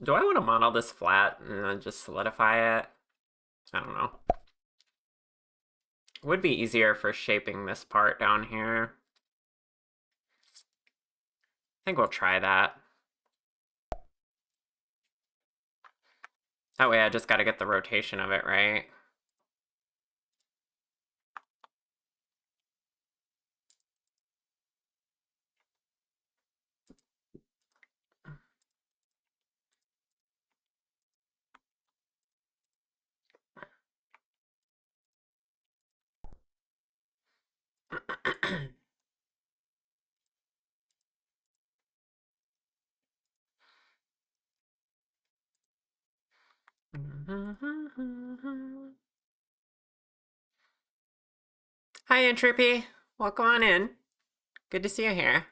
Do I want to model this flat and then just solidify it? I don't know. Would be easier for shaping this part down here. I think we'll try that. That way I just gotta get the rotation of it right. Hi, Entropy. Welcome on in. Good to see you here.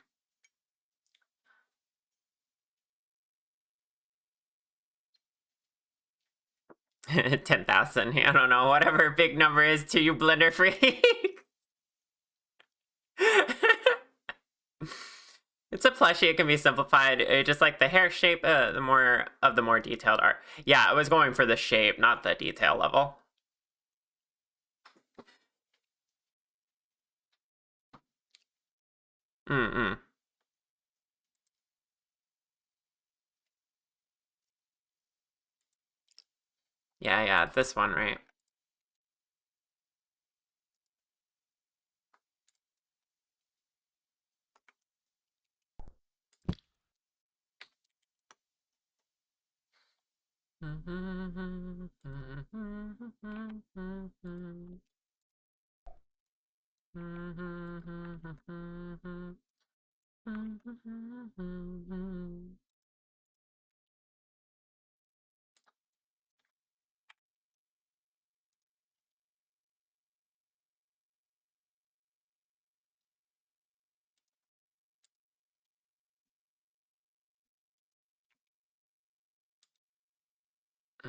$10,000. I don't know, whatever big number is to you, Blender Freak. It's a plushie. It can be simplified. Just like the hair shape, the more detailed art. Yeah, I was going for the shape, not the detail level. Mm-mm. Yeah, this one, right?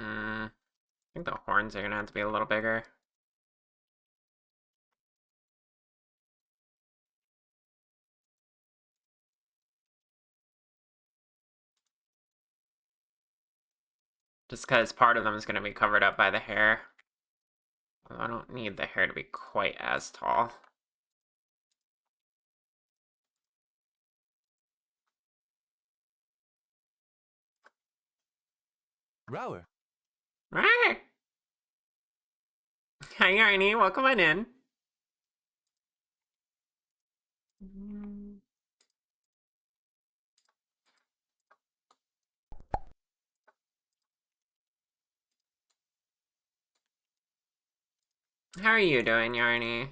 I think the horns are gonna have to be a little bigger. Just because part of them is gonna be covered up by the hair. Although I don't need the hair to be quite as tall. Rower. Rawr! Hi, Arnie. Welcome on in. How are you doing, Yarny?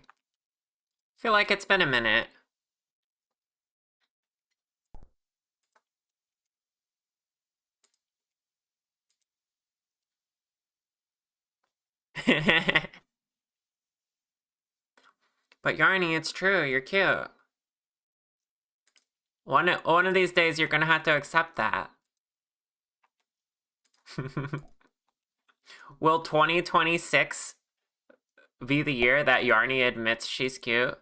Feel like it's been a minute. But Yarny, it's true. You're cute. One of these days, you're gonna have to accept that. Will 2026 be the year that Yarny admits she's cute?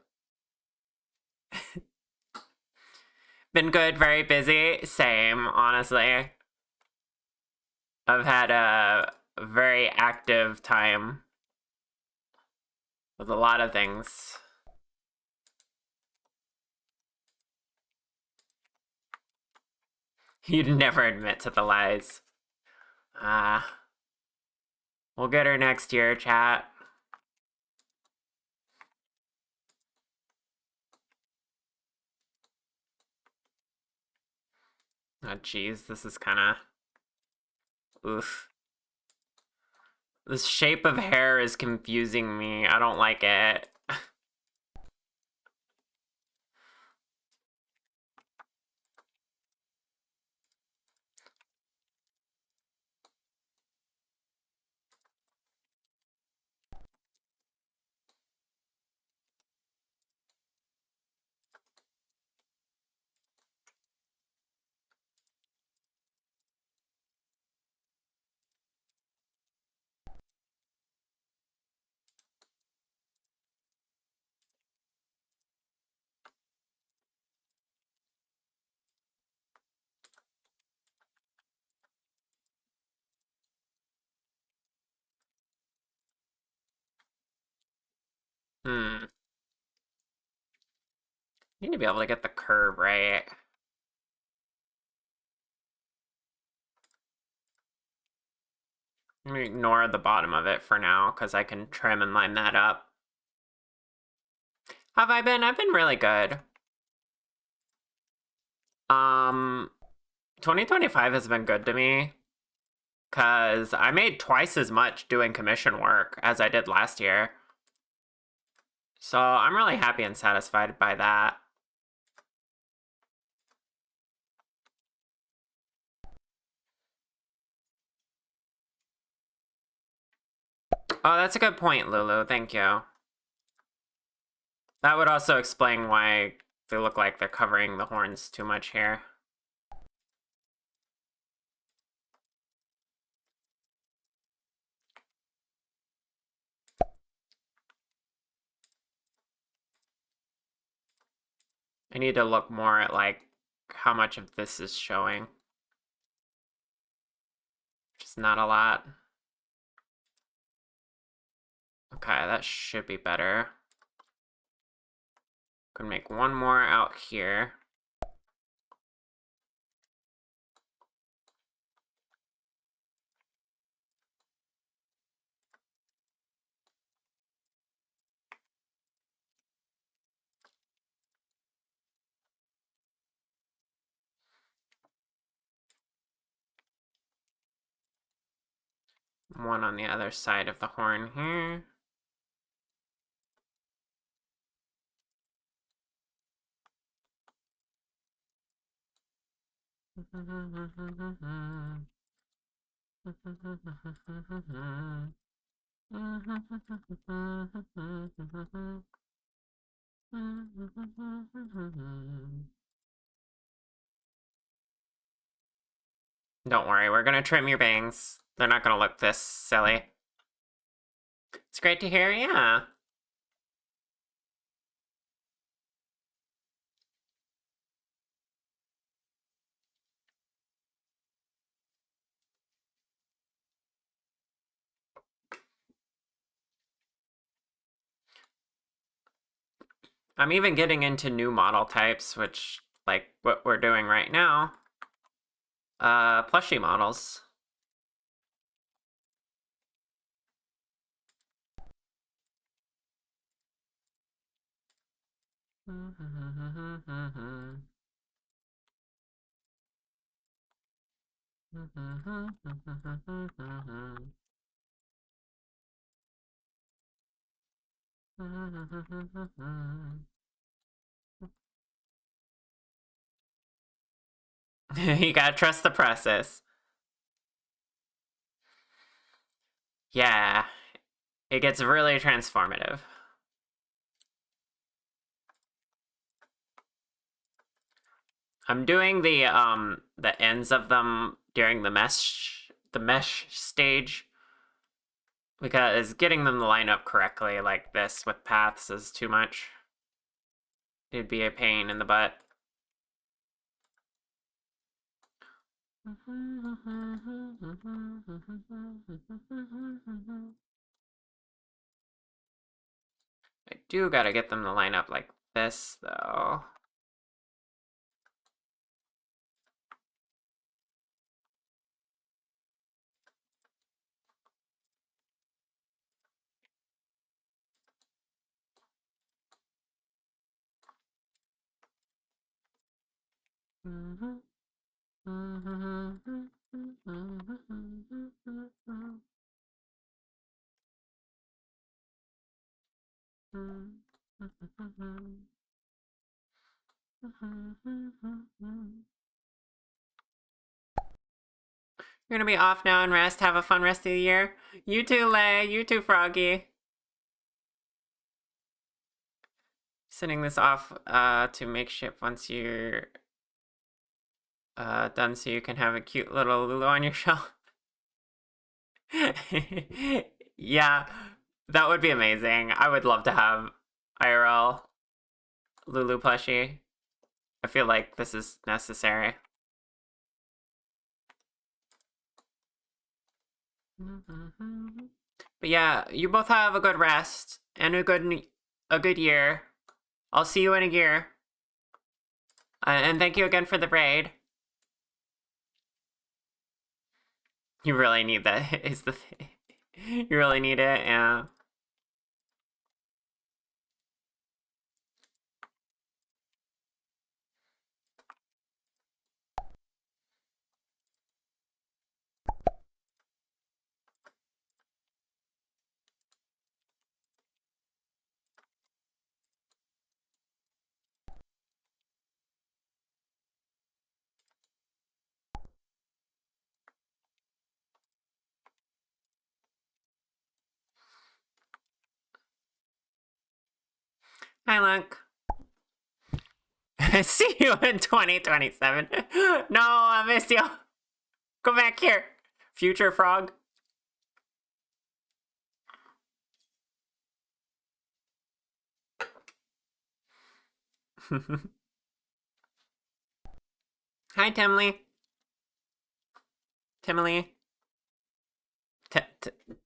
Been good, very busy. Same, honestly. I've had a very active time with a lot of things. You'd never admit to the lies. We'll get her next year, chat. Oh, jeez, this is kind of... Oof. This shape of hair is confusing me. I don't like it. Hmm. Need to be able to get the curve right. I'm gonna ignore the bottom of it for now, because I can trim and line that up. How have I been? I've been really good. 2025 has been good to me, because I made twice as much doing commission work as I did last year. So I'm really happy and satisfied by that. Oh, that's a good point, Lulu. Thank you. That would also explain why they look like they're covering the horns too much here. I need to look more at like how much of this is showing. Which is not a lot. Okay, that should be better. Could make one more out here. One on the other side of the horn here. Don't worry, we're gonna trim your bangs. They're not gonna look this silly. It's great to hear, yeah. I'm even getting into new model types, which, like what we're doing right now. Plushie models. You gotta trust the process. Yeah, it gets really transformative. I'm doing the ends of them during the mesh stage, because getting them to line up correctly like this with paths is too much. It'd be a pain in the butt. I do gotta get them to line up like this, though. You're gonna be off now and rest. Have a fun rest of the year. You too, Lay. You too, Froggy. Sending this off to makeshift once you're done, so you can have a cute little Lulu on your shelf. Yeah, that would be amazing. I would love to have IRL Lulu plushie. I feel like this is necessary. But yeah, you both have a good rest and a good a good year. I'll see you in a year. And thank you again for the raid. You really need that, is the thing. You really need it, yeah. Hi, Lunk. See you in 2027. No, I missed you. Come back here, future frog. Hi, Timly. Timely.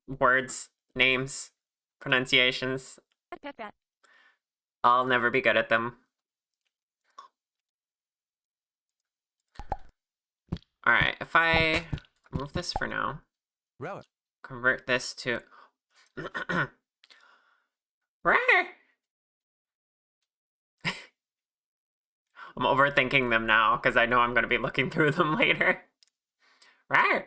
Words, names, pronunciations. Pet pet. I'll never be good at them. Alright, if I move this for now, Row. convert this to... Rawr! I'm overthinking them now, because I know I'm going to be looking through them later. Rawr!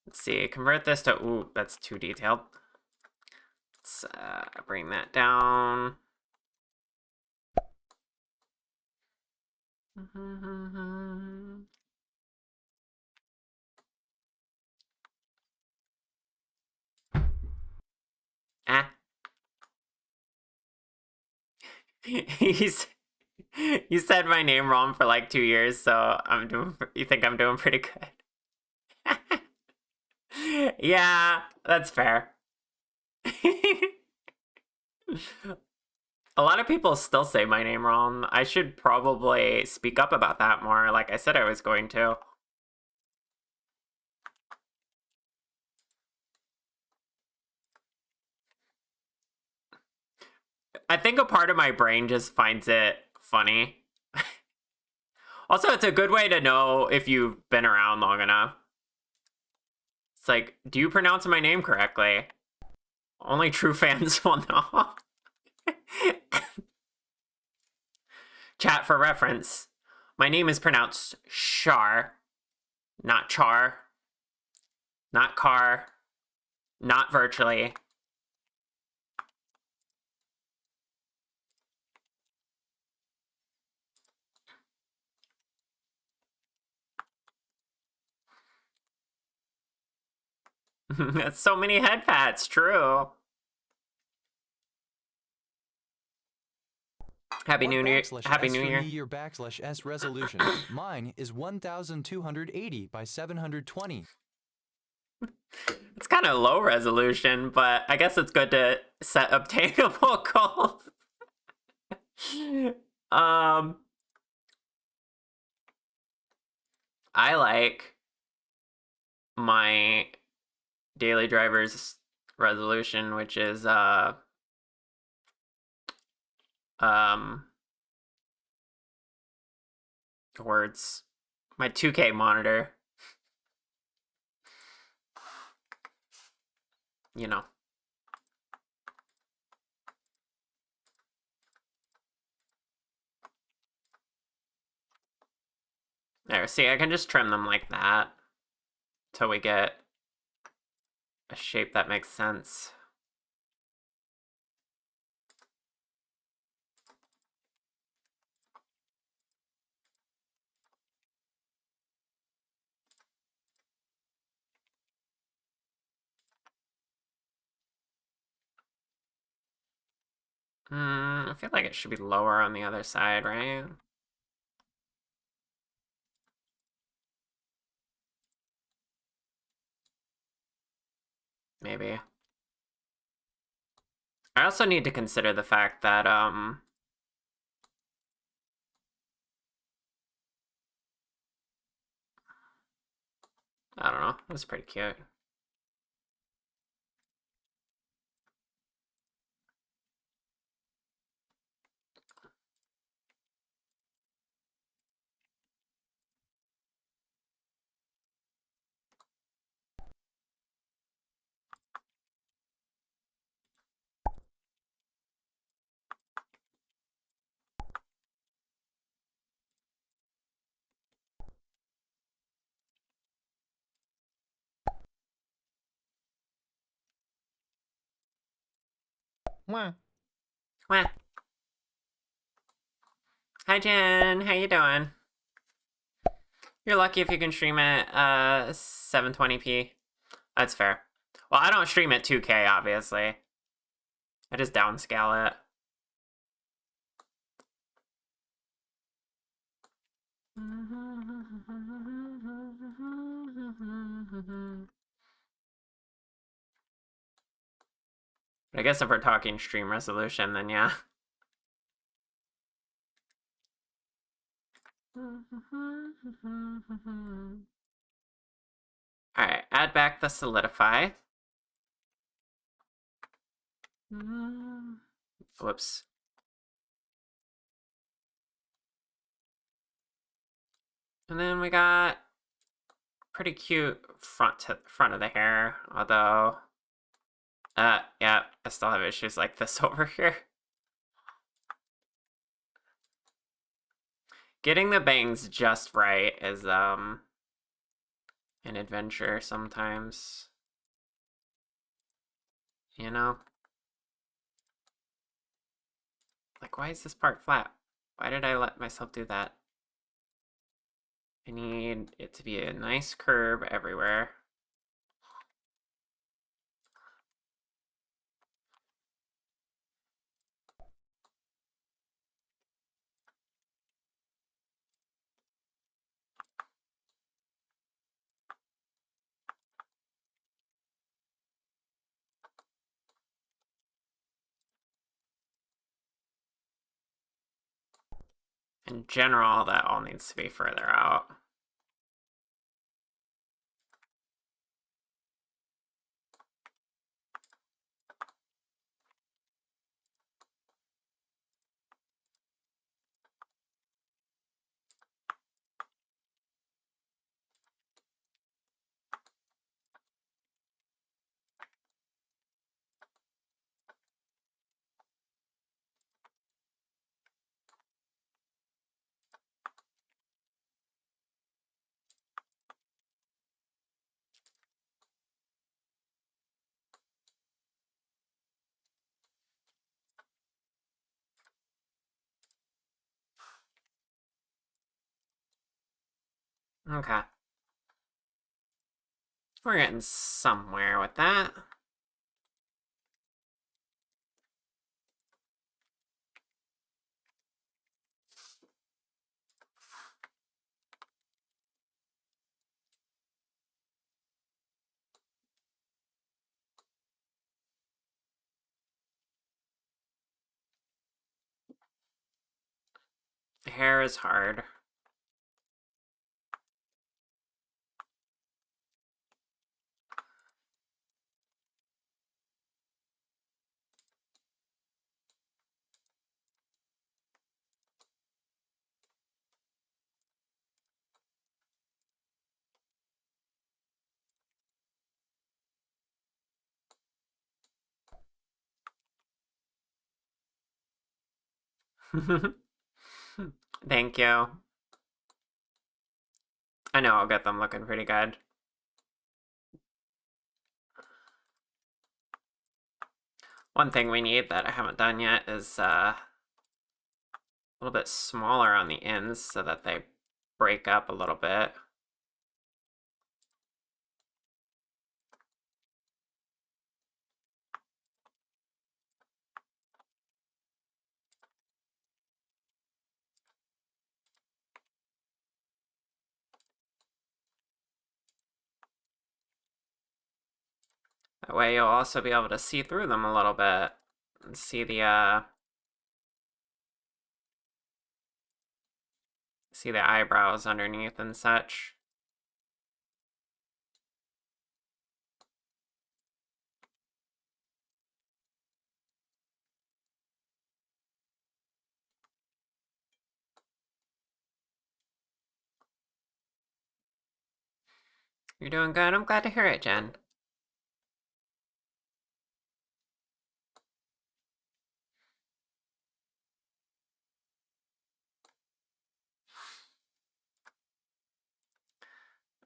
Let's see, convert this to... Ooh, that's too detailed. Let's bring that down. Ah. He's... You said my name wrong for like 2 years, so you think I'm doing pretty good. Yeah, that's fair. A lot of people still say my name wrong. I should probably speak up about that more, like I said I was going to. I think a part of my brain just finds it funny. Also, it's a good way to know if you've been around long enough. It's like, do you pronounce my name correctly? Only true fans will know. Chat for reference. My name is pronounced Char, not Char, not Car, not virtually. That's so many head pats, true. Happy New Year. Happy New Year. Year /S resolution. Mine is 1280 by 720. It's kind of low resolution, but I guess it's good to set obtainable goals. I like my daily driver's resolution, which is words. My 2K monitor. You know. There, see, I can just trim them like that till we get a shape that makes sense. I feel like it should be lower on the other side, right? Maybe. I also need to consider the fact that, I don't know, it was pretty cute. Wah. Hi Jen, how you doing? You're lucky if you can stream at 720p. That's fair. Well, I don't stream at 2K, obviously. I just downscale it. I guess if we're talking stream resolution, then yeah. Alright, add back the solidify. Whoops. And then we got pretty cute front of the hair, although yeah, I still have issues like this over here. Getting the bangs just right is an adventure sometimes. You know? Like, why is this part flat? Why did I let myself do that? I need it to be a nice curve everywhere. In general, that all needs to be further out. Okay. We're getting somewhere with that. The hair is hard. Thank you. I know I'll get them looking pretty good. One thing we need that I haven't done yet is a little bit smaller on the ends so that they break up a little bit. That way you'll also be able to see through them a little bit and see the eyebrows underneath and such. You're doing good. I'm glad to hear it, Jen.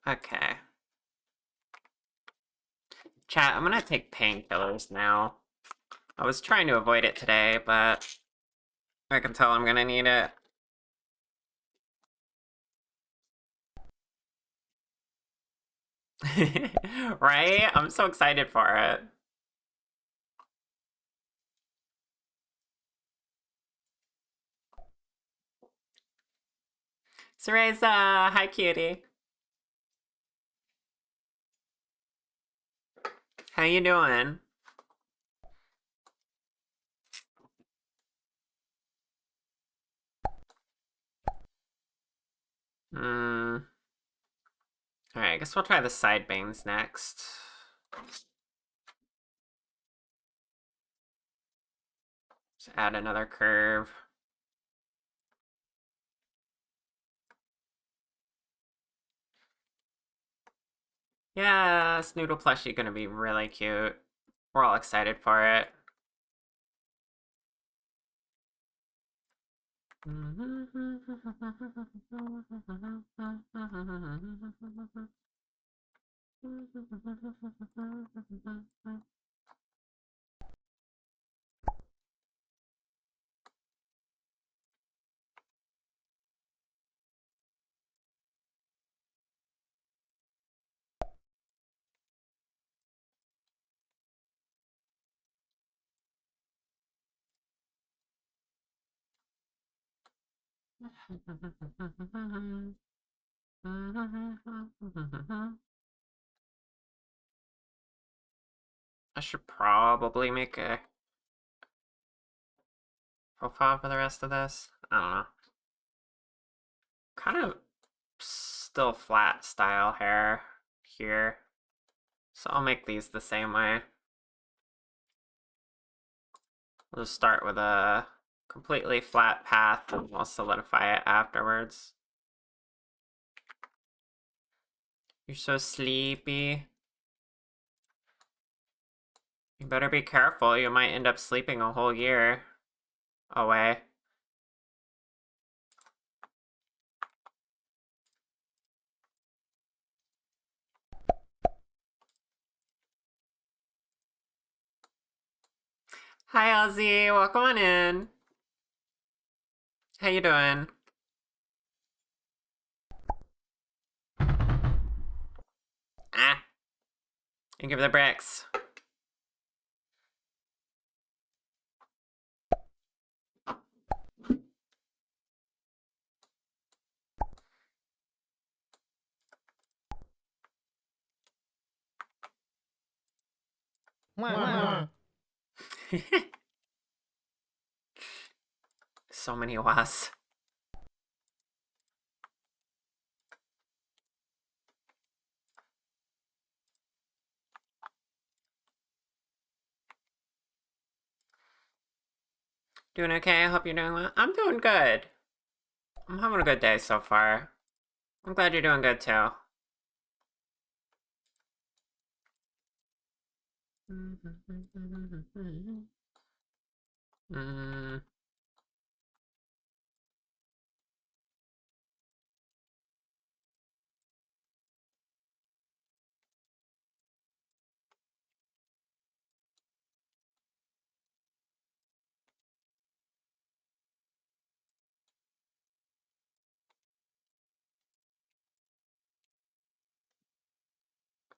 Okay. Chat, I'm gonna take painkillers now. I was trying to avoid it today, but I can tell I'm gonna need it. Right? I'm so excited for it. Cereza, hi cutie. How you doing? Alright, I guess we'll try the side bangs next. Just add another curve. Yeah, Snoodle plushie gonna be really cute. We're all excited for it. I should probably make a profile for the rest of this. I don't know. Kind of still flat style hair here. So I'll make these the same way. We'll just start with a completely flat path and we'll solidify it afterwards. You're so sleepy. You better be careful, you might end up sleeping a whole year away. Hi Ozzy, welcome on in. How you doing? Ah, and give the bricks. So many was. Doing okay? I hope you're doing well. I'm doing good. I'm having a good day so far. I'm glad you're doing good too.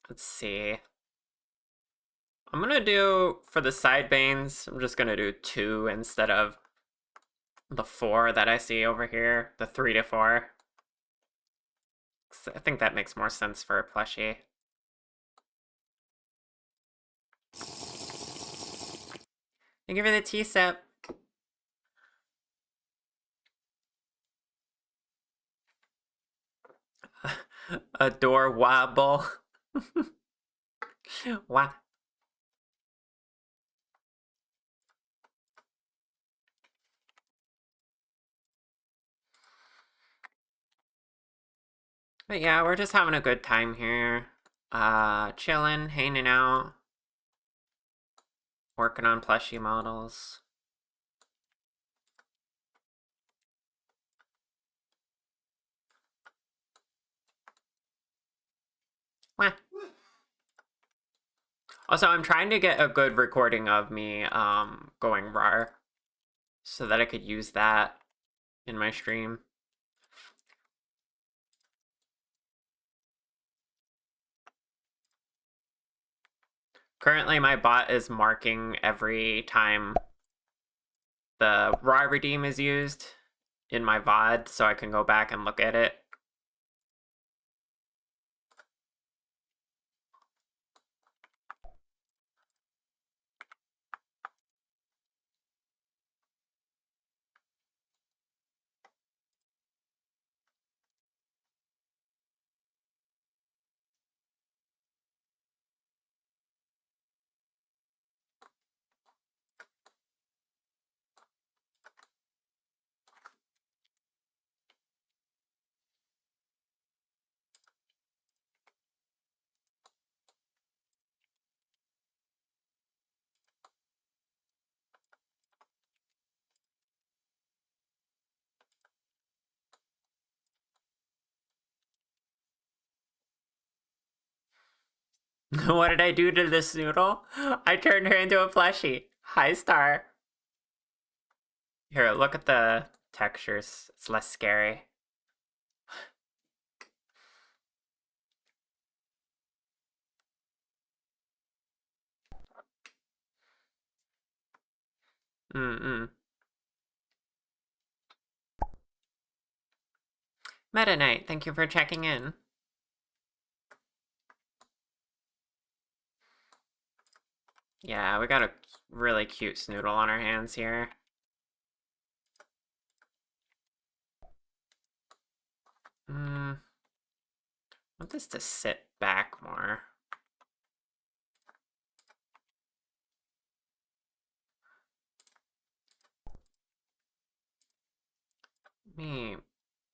Let's see. I'm gonna do, for the side banes, I'm just gonna do 2 instead of the 4 that I see over here. The 3 to 4. I think that makes more sense for a plushie. Thank you for the tea sip. A door wobble. Wow. But yeah, we're just having a good time here. Chilling, hanging out, working on plushie models. Wah. Also, I'm trying to get a good recording of me going raw so that I could use that in my stream. Currently, my bot is marking every time the raw redeem is used in my VOD so I can go back and look at it. What did I do to this noodle? I turned her into a plushie. Hi, Star. Here, look at the textures. It's less scary. Mm-mm. Meta Knight, thank you for checking in. Yeah, we got a really cute snoodle on our hands here. I want this to sit back more. Let me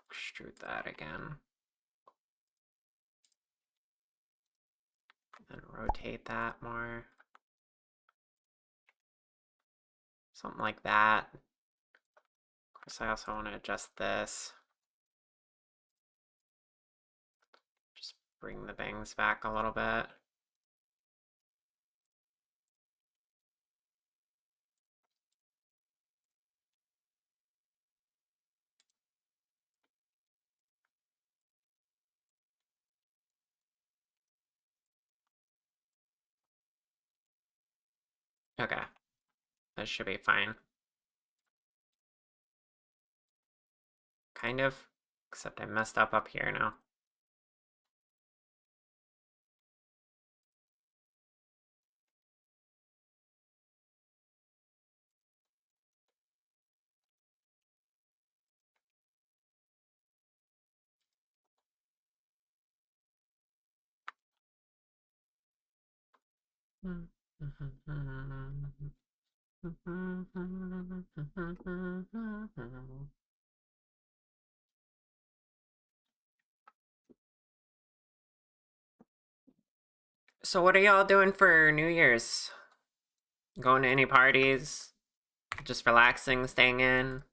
extrude that again. And rotate that more. Something like that. Of course, I also want to adjust this. Just bring the bangs back a little bit. Okay, that should be fine. Kind of, except I messed up here now. So what are y'all doing for New Year's? Going to any parties? Just relaxing, staying in?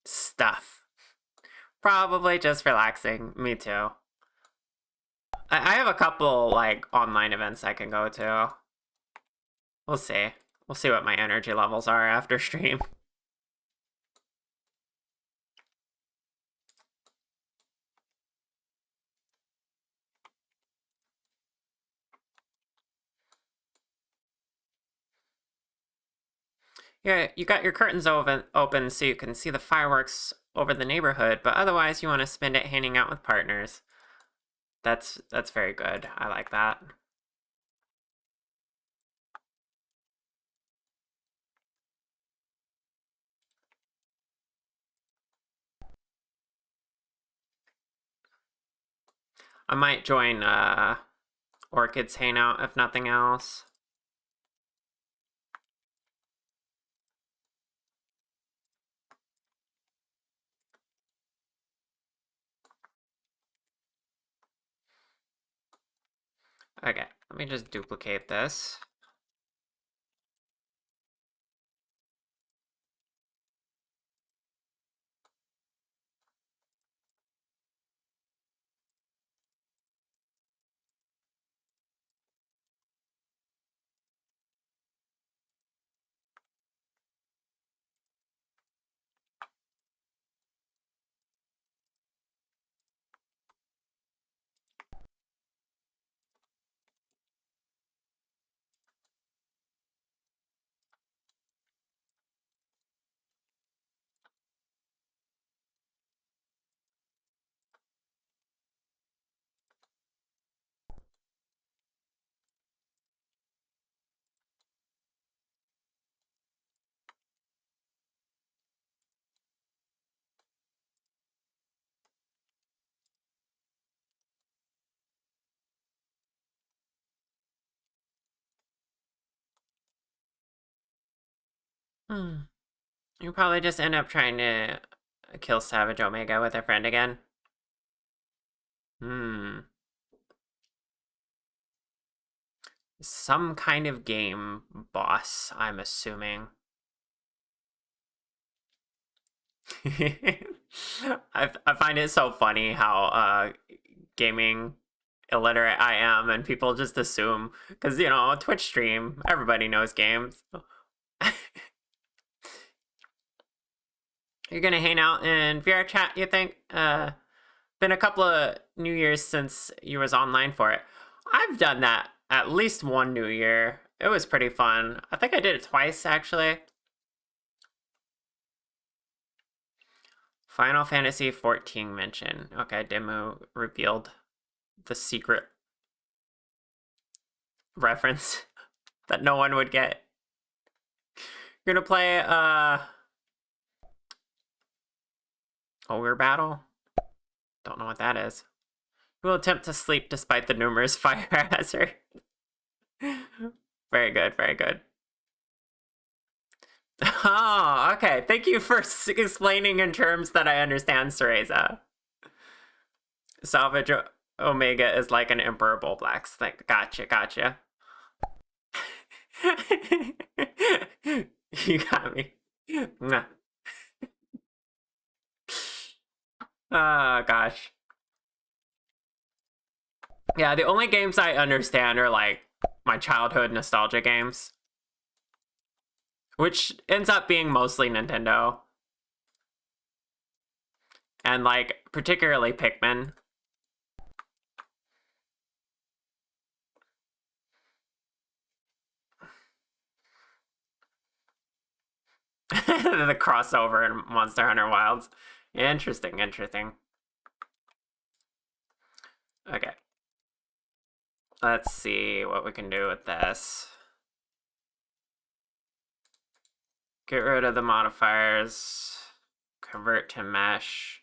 Stuff. Probably just relaxing. Me too. I have a couple, like, online events I can go to. We'll see. We'll see what my energy levels are after stream. Yeah, you got your curtains open so you can see the fireworks over the neighborhood, but otherwise you want to spend it hanging out with partners. That's very good. I like that. I might join Orchid's Hangout if nothing else. Okay, let me just duplicate this. You probably just end up trying to kill Savage Omega with a friend again. Some kind of game boss, I'm assuming. I find it so funny how gaming illiterate I am, and people just assume, because, you know, Twitch stream, everybody knows games. You're gonna hang out in VR chat, you think? Been a couple of New Years since you was online for it. I've done that at least one New Year. It was pretty fun. I think I did it twice, actually. Final Fantasy 14 mention. Okay, demo revealed the secret reference that no one would get. You're gonna play Ogre Battle? Don't know what that is. We'll attempt to sleep despite the numerous fire hazard. Very good, very good. Oh, okay. Thank you for explaining in terms that I understand, Cereza. Salvage Omega is like an Emperor Bullblax thing. Gotcha, gotcha. You got me. Oh, gosh. Yeah, the only games I understand are like my childhood nostalgia games, which ends up being mostly Nintendo. And like particularly Pikmin. The crossover in Monster Hunter Wilds. Interesting, interesting. Okay. Let's see what we can do with this. Get rid of the modifiers. Convert to mesh.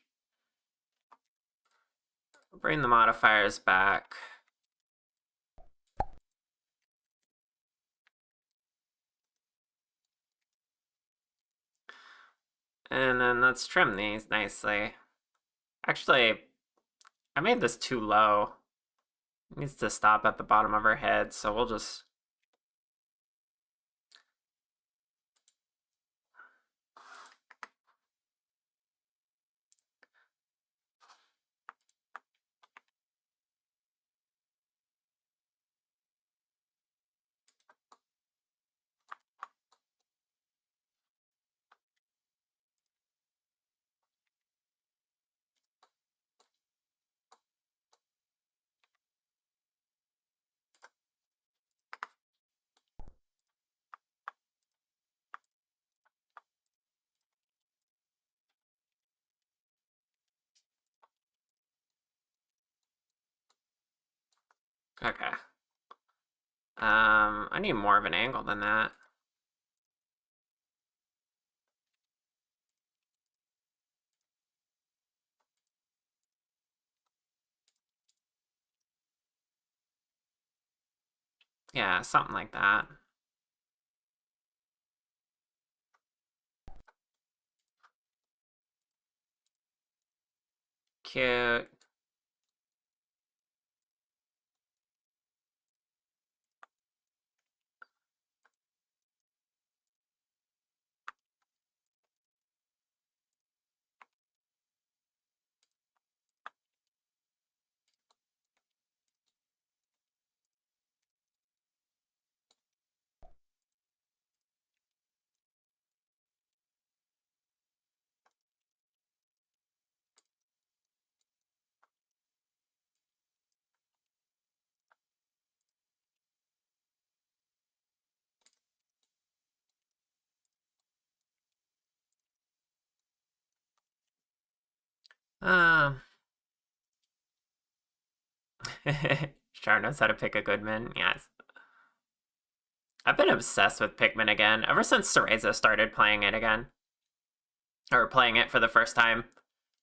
Bring the modifiers back. And then let's trim these nicely. Actually, I made this too low. It needs to stop at the bottom of her head, so we'll just... Okay. I need more of an angle than that. Yeah, something like that. Cute. Um... Char knows how to pick a good min. Yes. I've been obsessed with Pikmin again ever since Cereza started playing it again. Or playing it for the first time.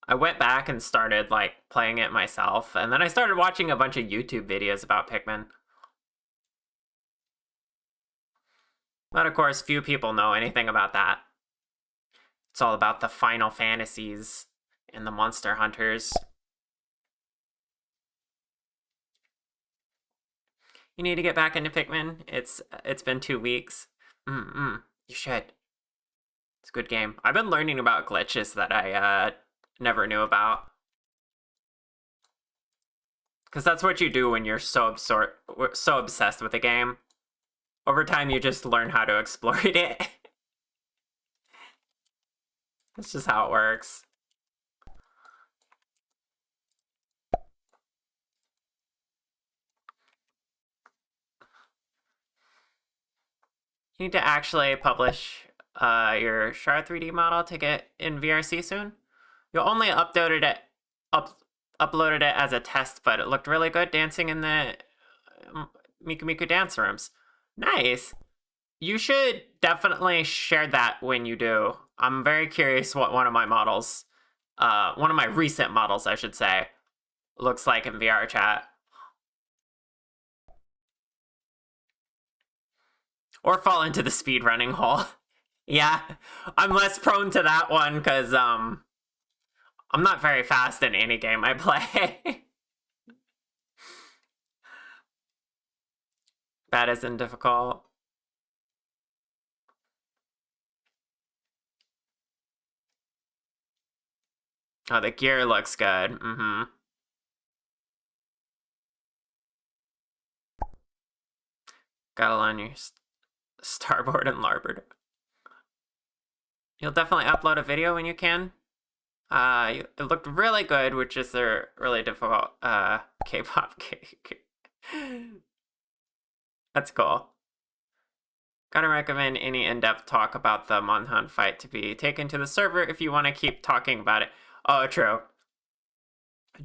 I went back and started like playing it myself, and then I started watching a bunch of YouTube videos about Pikmin. But of course, few people know anything about that. It's all about the Final Fantasies and the Monster Hunters. You need to get back into Pikmin. It's been 2 weeks. You should. It's a good game. I've been learning about glitches that I never knew about. Because that's what you do when you're so obsessed with a game. Over time, you just learn how to exploit it. That's just how it works. You need to actually publish your Shard 3D model to get in VRC soon. You only uploaded it as a test, but it looked really good dancing in the Miku Miku dance rooms. Nice. You should definitely share that when you do. I'm very curious what one of my recent models, I should say, looks like in VR chat. Or fall into the speedrunning hole. Yeah, I'm less prone to that one because I'm not very fast in any game I play. That isn't difficult. Oh, the gear looks good. Mm-hmm. Gotta learn your starboard and larboard. You'll definitely upload a video when you can. It looked really good, which is a really difficult K-pop cake. That's cool. Gotta recommend any in-depth talk about the Monhan fight to be taken to the server if you want to keep talking about it. Oh, true.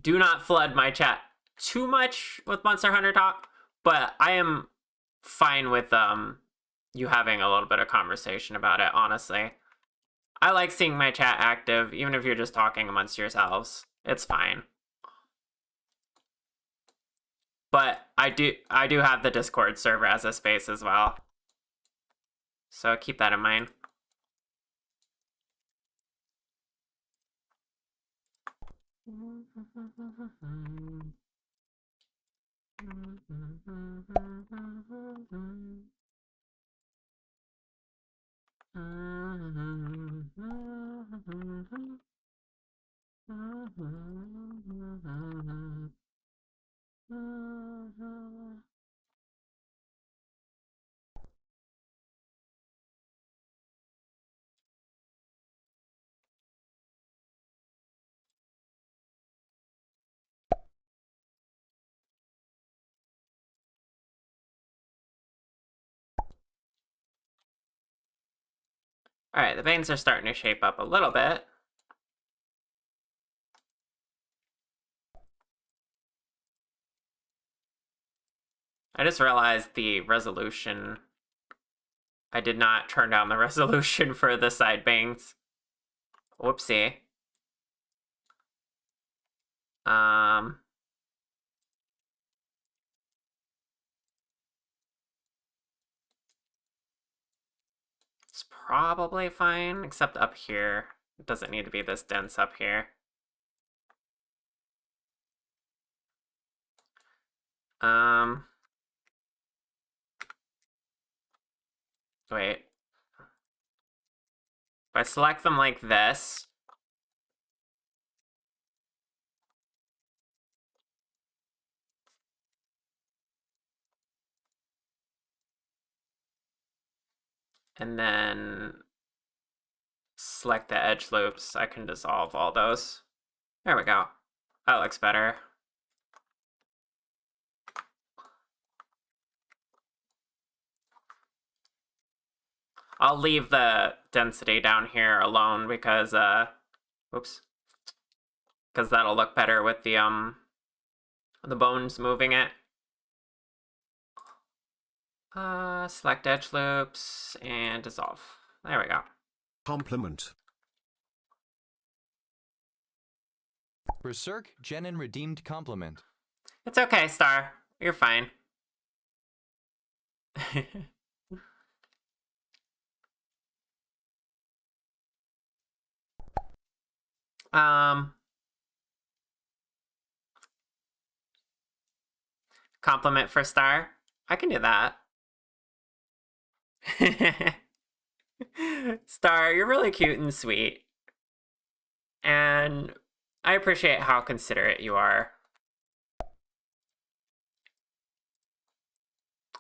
Do not flood my chat too much with Monster Hunter talk, but I am fine with you having a little bit of conversation about it, honestly. I like seeing my chat active, even if you're just talking amongst yourselves. It's fine. But I do have the Discord server as a space as well. So keep that in mind. Alright, the veins are starting to shape up a little bit. I just realized the resolution. I did not turn down the resolution for the side bangs. Whoopsie. It's probably fine, except up here. It doesn't need to be this dense up here. Wait. If I select them like this, and then select the edge loops, I can dissolve all those. There we go. That looks better. I'll leave the density down here alone because, oops. Because that'll look better with the bones moving it. Select edge loops and dissolve. There we go. Compliment. Berserk Jenin redeemed compliment. It's okay, Star. You're fine. Compliment for Star? I can do that. Star, you're really cute and sweet. And I appreciate how considerate you are.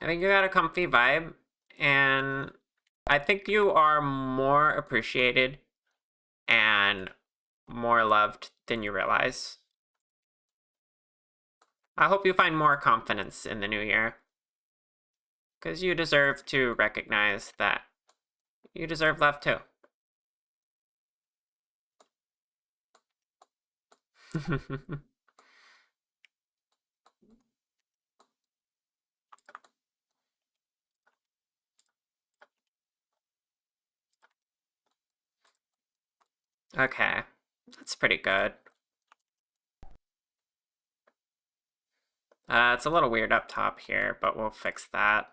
I think you got a comfy vibe, and I think you are more appreciated and more loved than you realize. I hope you find more confidence in the new year, because you deserve to recognize that you deserve love too. Okay, that's pretty good. It's a little weird up top here, but we'll fix that.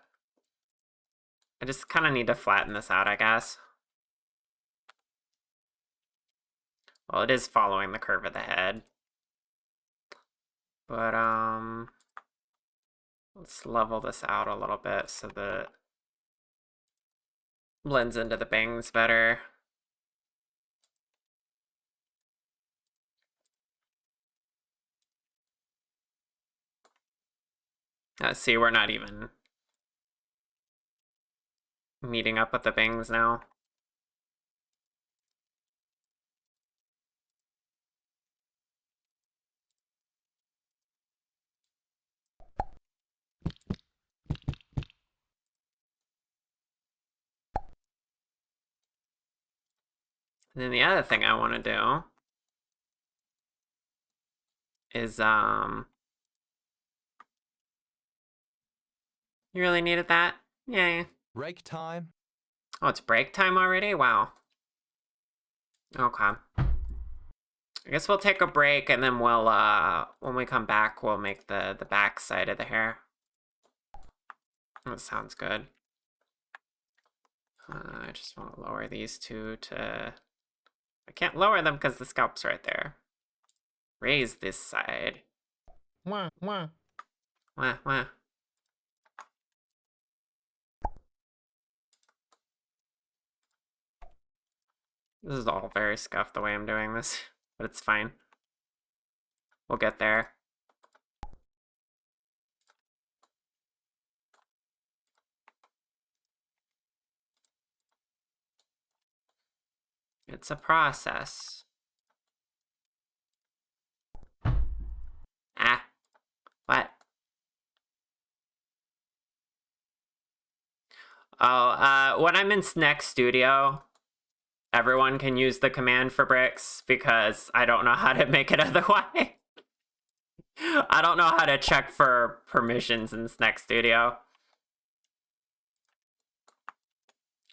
I just kind of need to flatten this out, I guess. Well, it is following the curve of the head. But, let's level this out a little bit so that it blends into the bangs better. See, we're not even meeting up with the bangs now. And then the other thing I want to do is, you really needed that? Yay. Break time. Oh, it's break time already? Wow. Okay. I guess we'll take a break, and then we'll, when we come back, we'll make the back side of the hair. That sounds good. I just want to lower these two to... I can't lower them because the scalp's right there. Raise this side. Wah, wah. Wah, wah. This is all very scuffed the way I'm doing this, but it's fine. We'll get there. It's a process. Ah. What? Oh, when I'm in Snack Studio, everyone can use the command for bricks because I don't know how to make it otherwise. I don't know how to check for permissions in Snack Studio.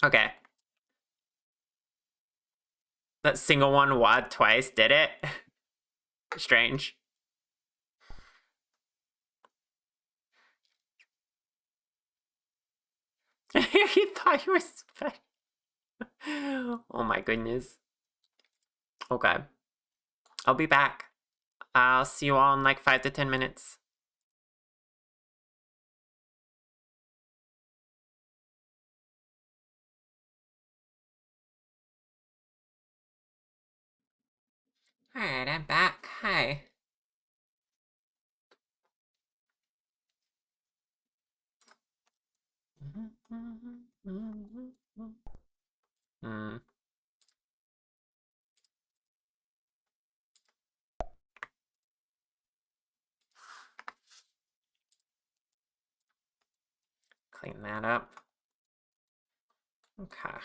Okay. That single one WAD twice did it. Strange. He thought you were special. Oh my goodness. Okay. I'll be back. I'll see you all in like 5 to 10 minutes. Alright, I'm back. Hi. Hmm. Clean that up. Okay.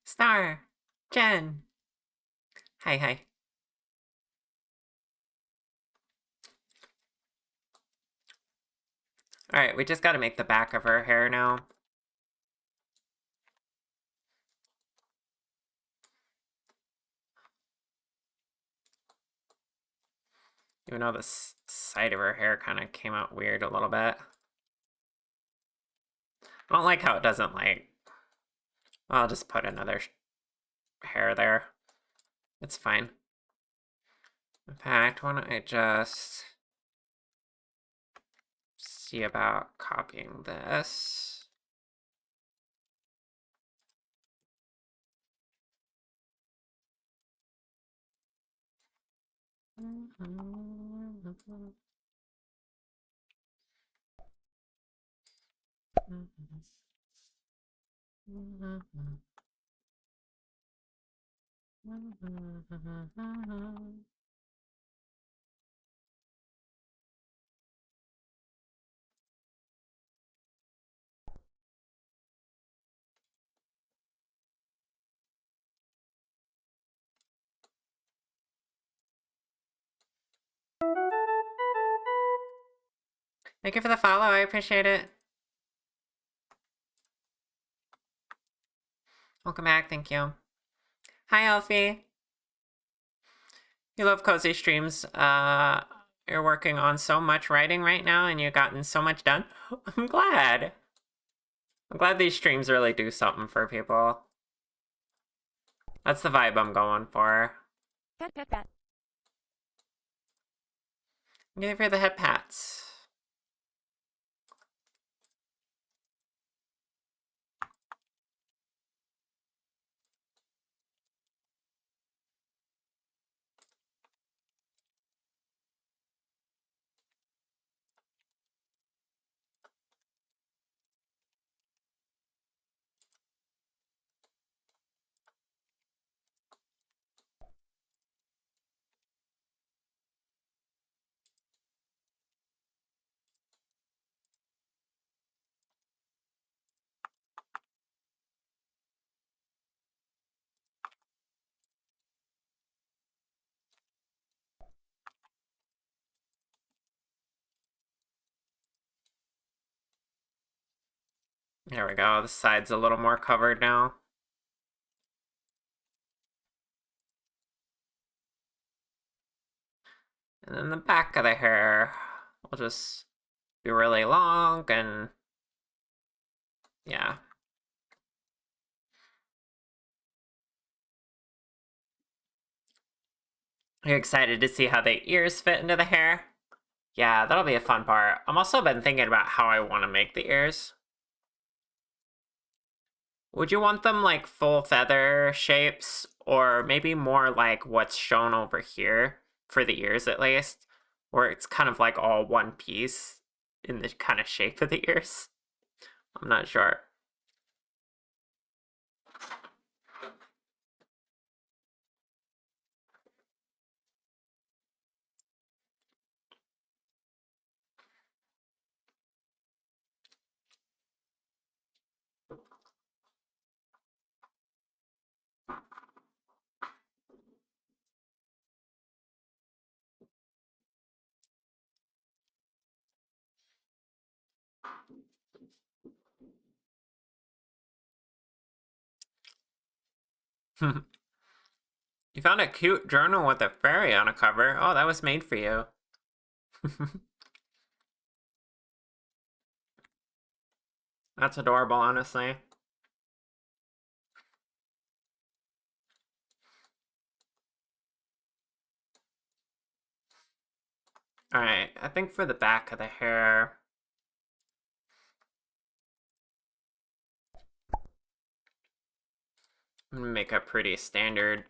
Star, Jen. Hi, hi. Alright, we just gotta make the back of her hair now. Even though the side of her hair kind of came out weird a little bit. I don't like how it doesn't like... I'll just put another hair there. It's fine. In fact, why don't I just see about copying this. Thank you for the follow, I appreciate it. Welcome back, thank you. Hi, Elfie. You love cozy streams. You're working on so much writing right now and you've gotten so much done. I'm glad. I'm glad these streams really do something for people. That's the vibe I'm going for. Pat pat pat. Give her the head pats. There we go, the side's a little more covered now. And then the back of the hair will just be really long and yeah. Are you excited to see how the ears fit into the hair? Yeah, that'll be a fun part. I'm also been thinking about how I want to make the ears. Would you want them like full feather shapes or maybe more like what's shown over here for the ears at least, where it's kind of like all one piece in the kind of shape of the ears? I'm not sure. You found a cute journal with a fairy on a cover. Oh, that was made for you. That's adorable, honestly. Alright, I think for the back of the hair... I'm gonna make a pretty standard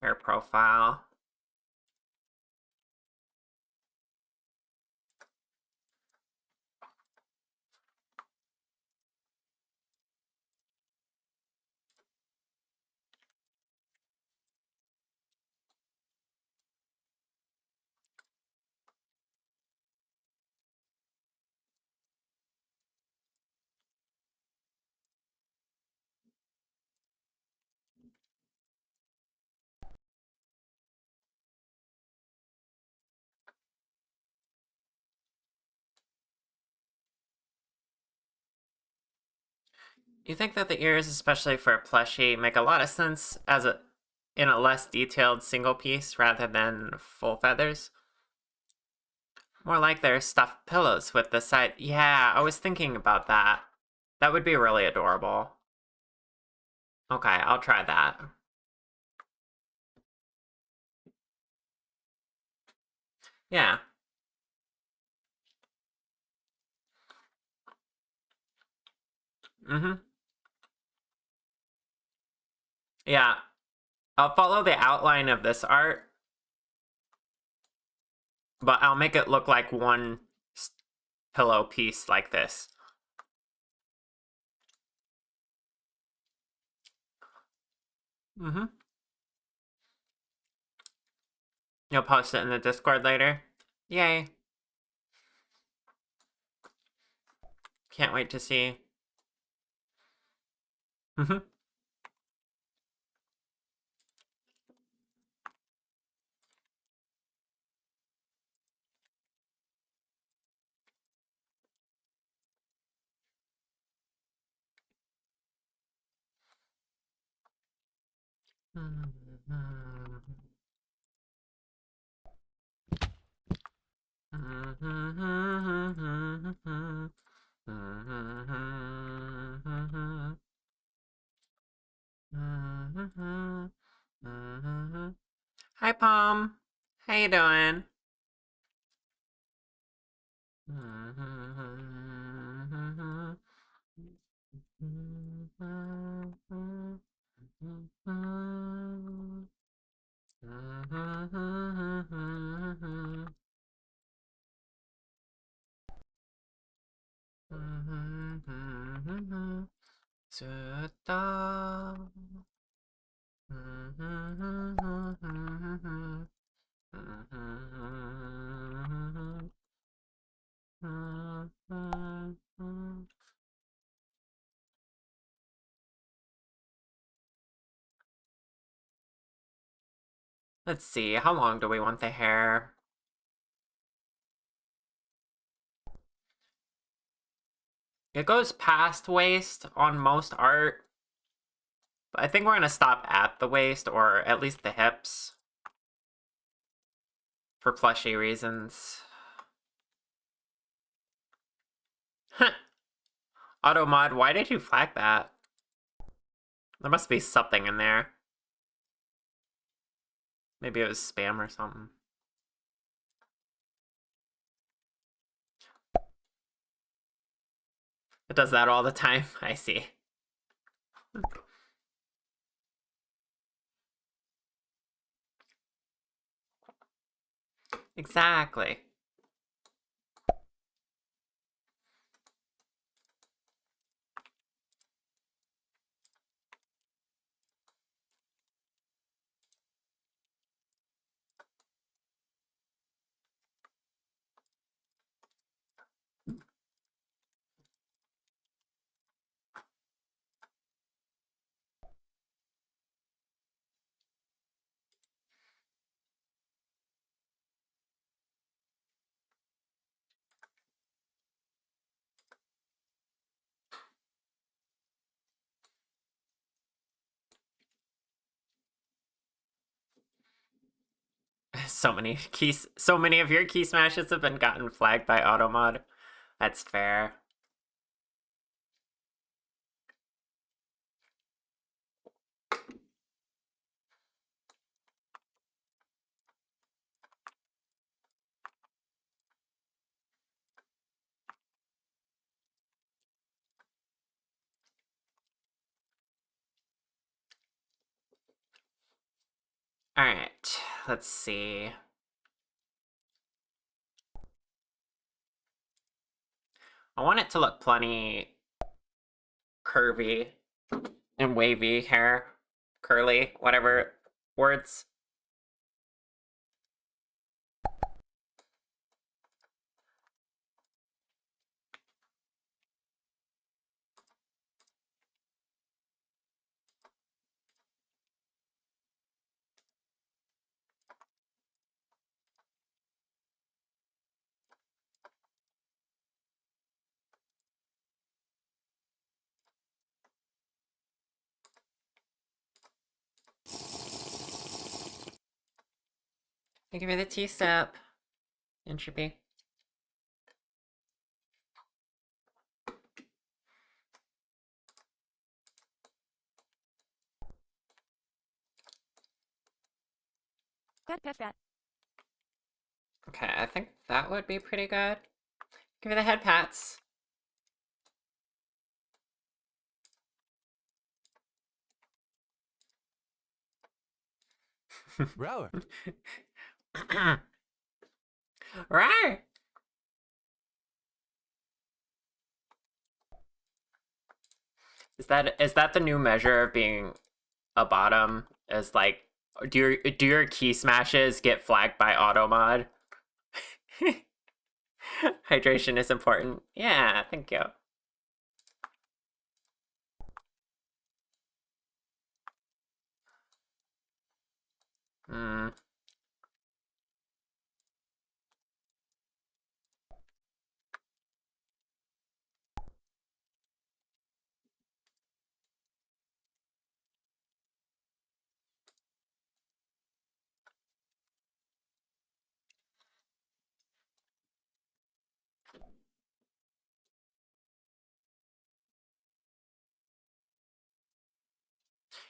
hair profile. You think that the ears, especially for a plushie, make a lot of sense as in a less detailed single piece rather than full feathers? More like their stuffed pillows with the side. Yeah, I was thinking about that. That would be really adorable. Okay, I'll try that. Yeah. Mm-hmm. Yeah. I'll follow the outline of this art, but I'll make it look like one pillow piece like this. Mm-hmm. You'll post it in the Discord later? Yay. Can't wait to see. Mm-hmm. Hi, Palm. How you doing? Let's see, how long do we want the hair? It goes past waist on most art, but I think we're gonna stop at the waist, or at least the hips, for plushie reasons. Automod, why did you flag that? There must be something in there. Maybe it was spam or something. It does that all the time. I see. Exactly. So many of your key smashes have been gotten flagged by Automod. That's fair. Alright, let's see. I want it to look plenty curvy and wavy hair. Curly, whatever words. Thank you for the tea sip. Entropy. Pet pet pet. Okay, I think that would be pretty good. Give me the head pats. Rower. Rawr! Is that the new measure of being a bottom? Is like, do your key smashes get flagged by auto mod? Hydration is important. Yeah, thank you. Hmm.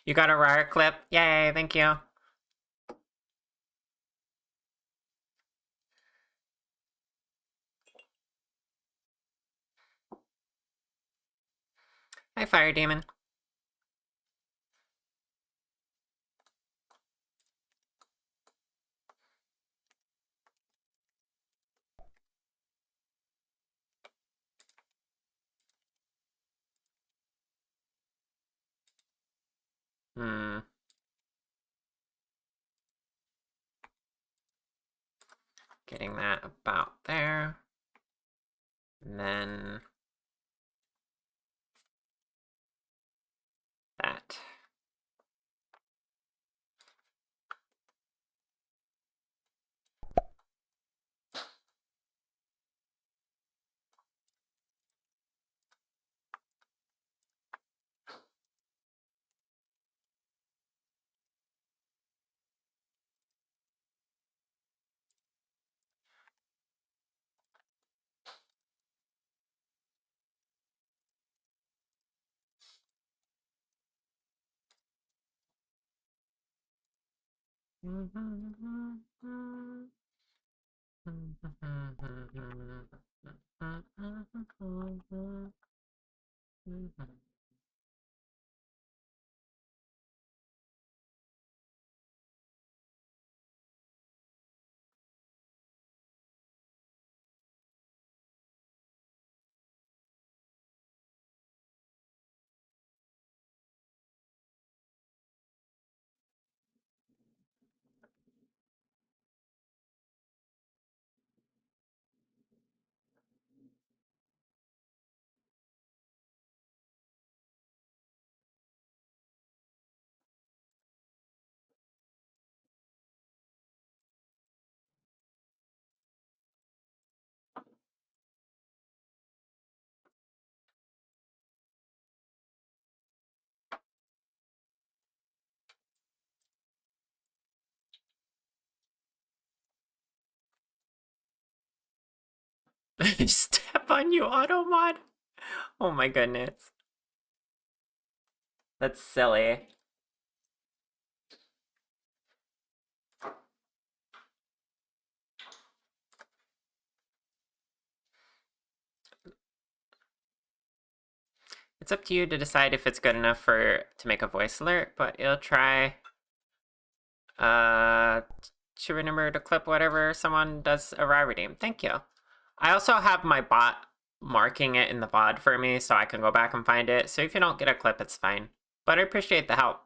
You got a rare clip? Yay, thank you. Hi, Fire Demon. Hmm. Getting that about there. And then that. Step on you, auto mod. Oh my goodness. That's silly. It's up to you to decide if it's good enough to make a voice alert, but it'll try to remember to clip whatever someone does a raw redeem. Thank you. I also have my bot marking it in the VOD for me so I can go back and find it. So if you don't get a clip, it's fine. But I appreciate the help.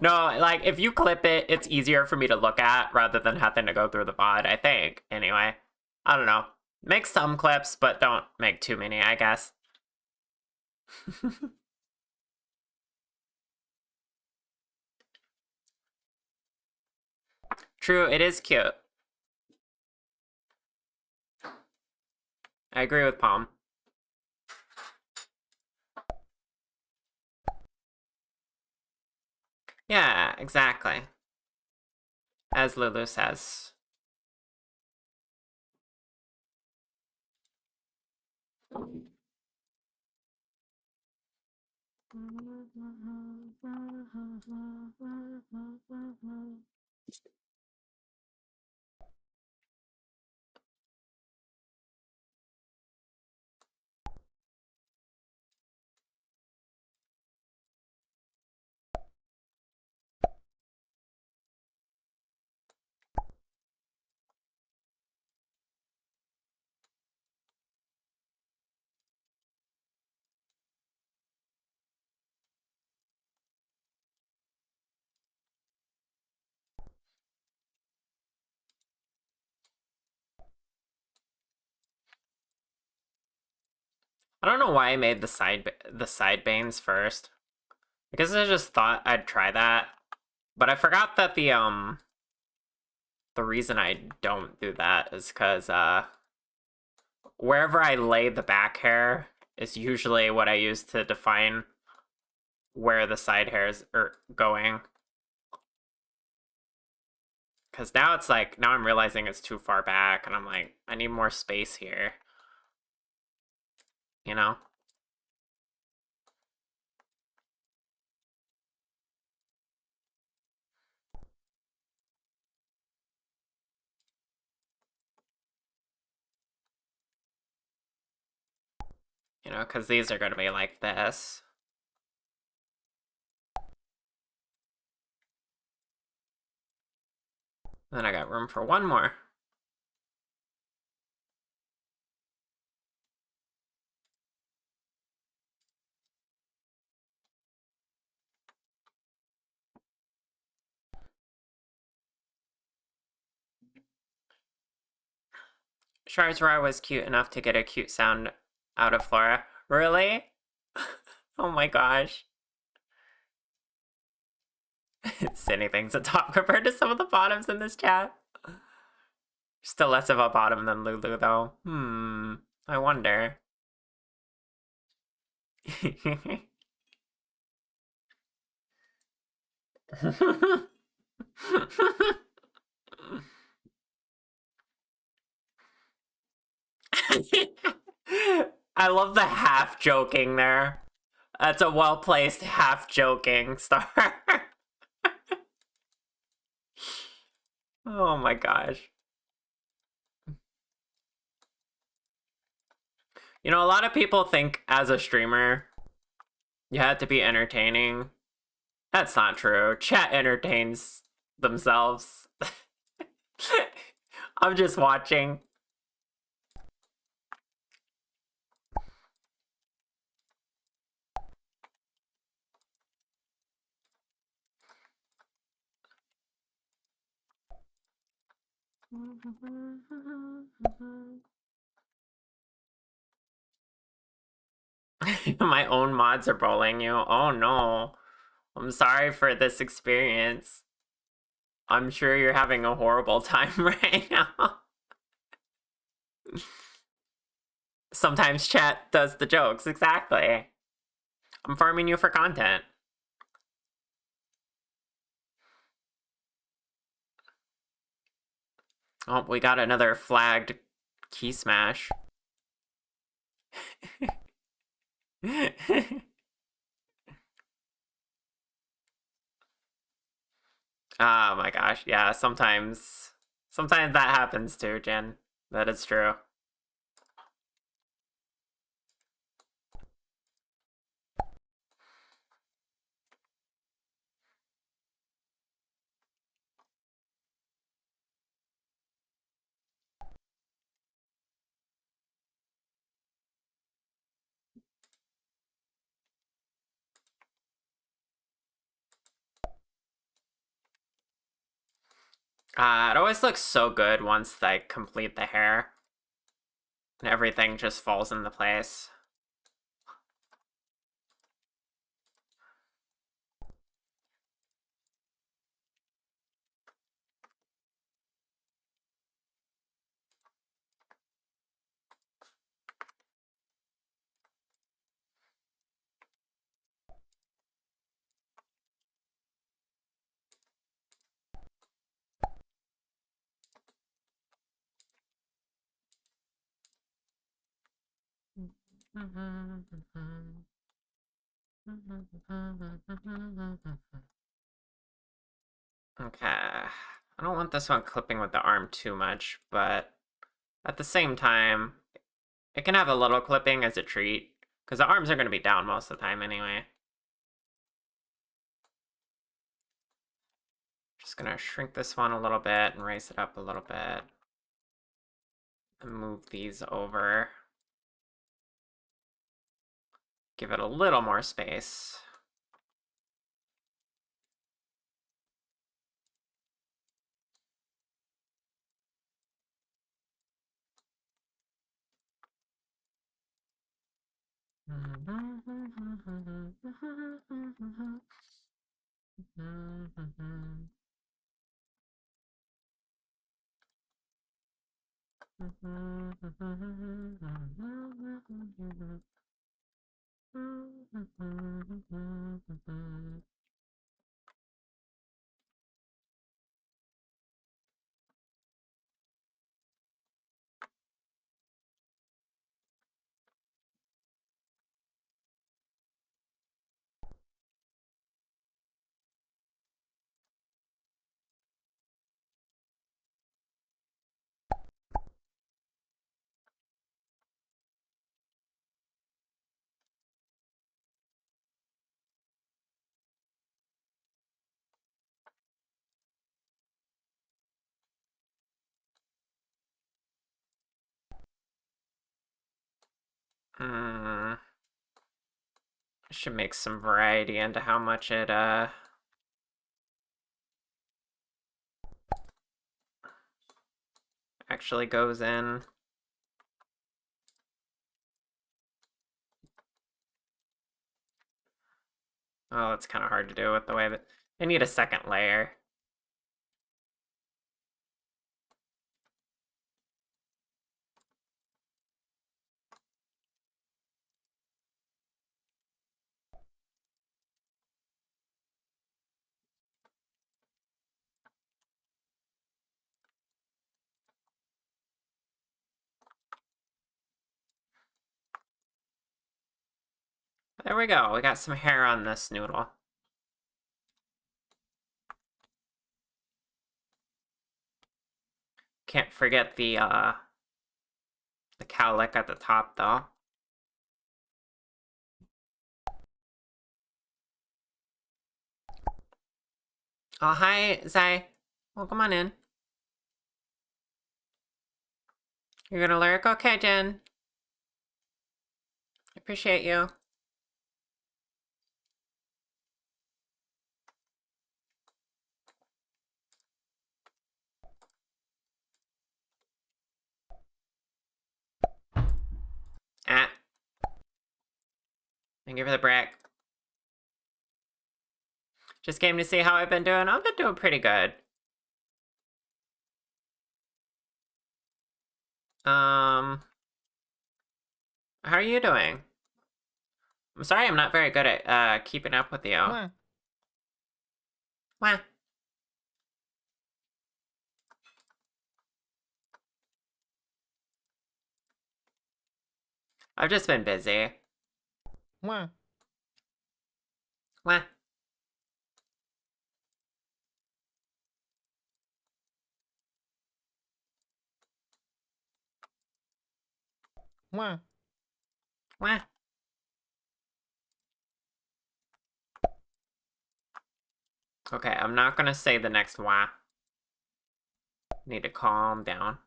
No, like if you clip it, it's easier for me to look at rather than having to go through the VOD, I think. Anyway, I don't know. Make some clips, but don't make too many, I guess. True, it is cute. I agree with Palm. Yeah, exactly. As Lulu says. I don't know why I made the side banes first. I guess I just thought I'd try that, but I forgot that the reason I don't do that is because wherever I lay the back hair is usually what I use to define where the side hairs are going. Because now it's like, now I'm realizing it's too far back, and I'm like, I need more space here. You know? You know, because these are going to be like this. Then I got room for one more. Charizard was cute enough to get a cute sound out of Flora. Really? Oh my gosh. Sending things at top compared to some of the bottoms in this chat. Still less of a bottom than Lulu, though. I wonder. I love the half joking there. That's a well placed half joking star. Oh my gosh. You know, a lot of people think as a streamer, you have to be entertaining. That's not true. Chat entertains themselves. I'm just watching. My own mods are bullying you. Oh no. I'm sorry for this experience. I'm sure you're having a horrible time right now. Sometimes chat does the jokes, exactly. I'm farming you for content. Oh, we got another flagged key smash. Oh my gosh, yeah, sometimes that happens too, Jen. That is true. It always looks so good once I complete the hair. And everything just falls into place. Okay. I don't want this one clipping with the arm too much, but at the same time, it can have a little clipping as a treat, because the arms are going to be down most of the time anyway. Just going to shrink this one a little bit and raise it up a little bit. And move these over. Give it a little more space. I should make some variety into how much it actually goes in. Oh, it's kind of hard to do with the way that I need a second layer. There we go. We got some hair on this noodle. Can't forget the cowlick at the top though. Oh, hi, Zai. Well, come on in. You're gonna lurk? Okay, Jen. Appreciate you. Ah. Thank you for the brick. Just came to see how I've been doing. I've been doing pretty good. How are you doing? I'm sorry I'm not very good at keeping up with you. Wah. I've just been busy. Wah. Wah. Okay, I'm not gonna say the next wah. Need to calm down.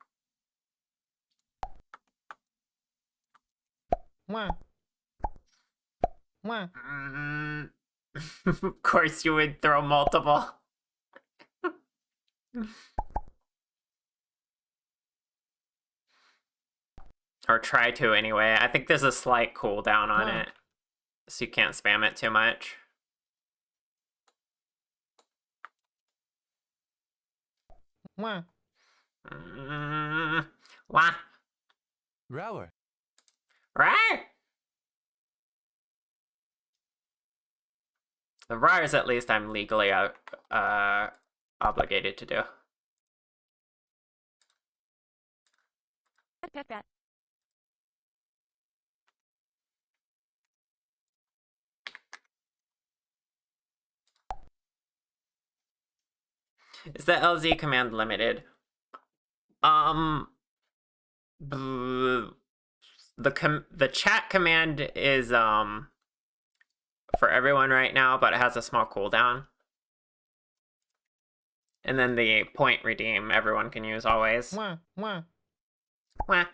Of course you would throw multiple. Or try to anyway. I think there's a slight cooldown on it. So you can't spam it too much. Wah. Rower. Rawr! The Rars, at least, I'm legally obligated to do. Pet pet. Is the LZ command limited? The chat command is for everyone right now, but it has a small cooldown. And then the point redeem everyone can use always. Mwah, mwah. Wah.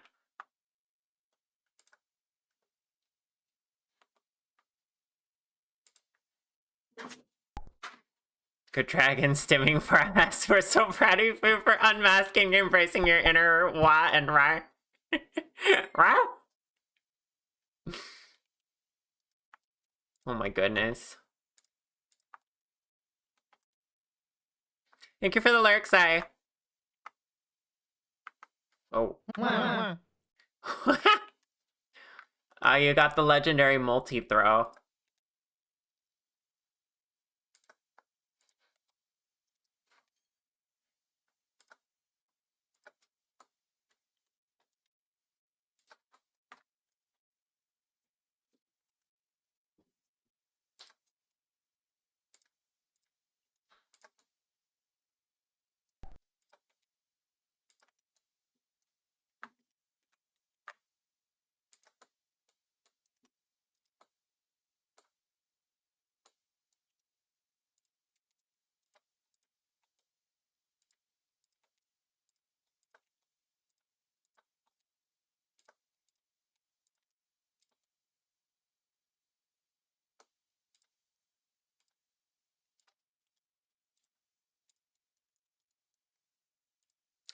Good dragon stimming for us. We're so proud of you for unmasking and embracing your inner Wa and Ra. Ra? Oh my goodness. Thank you for the lurk, Sai. Oh. Mwah, mwah. You got the legendary multi-throw.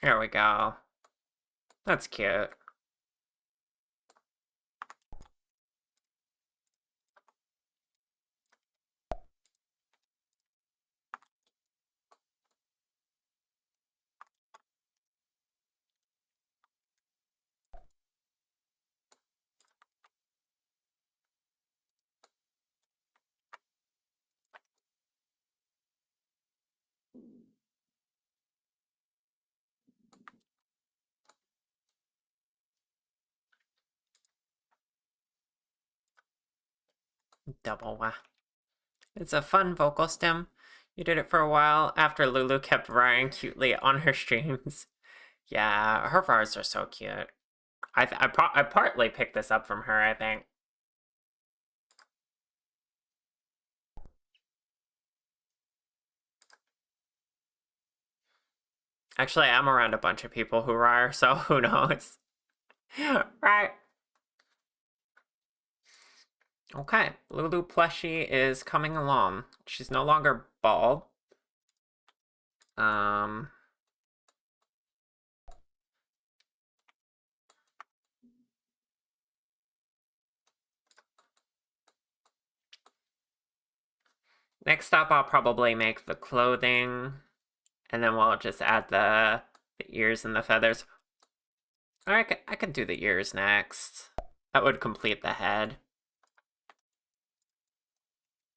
There we go. That's cute. Double Wa. It's a fun vocal stem. You did it for a while after Lulu kept roaring cutely on her streams. Yeah, her vars are so cute. I partly picked this up from her, I think. Actually, I'm around a bunch of people who are, so who knows? Right. Okay, Lulu plushie is coming along. She's no longer bald. Next up, I'll probably make the clothing, and then we'll just add the ears and the feathers. Or I could do the ears next. That would complete the head.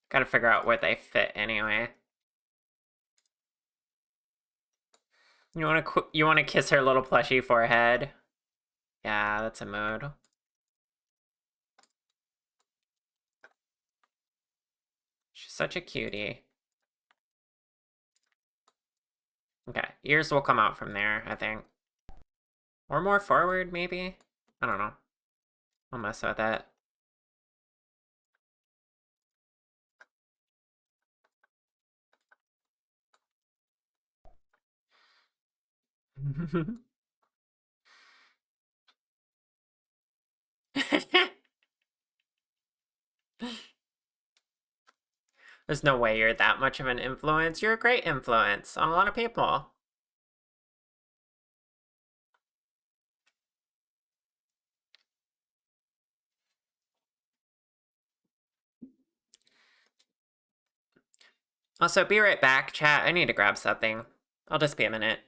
Gotta figure out where they fit anyway. You wanna kiss her little plushy forehead? Yeah, that's a mood. She's such a cutie. Okay, ears will come out from there, I think. Or more forward, maybe? I don't know. I'll mess with it. There's no way you're that much of an influence. You're a great influence on a lot of people. Also, be right back, chat. I need to grab something. I'll just be a minute.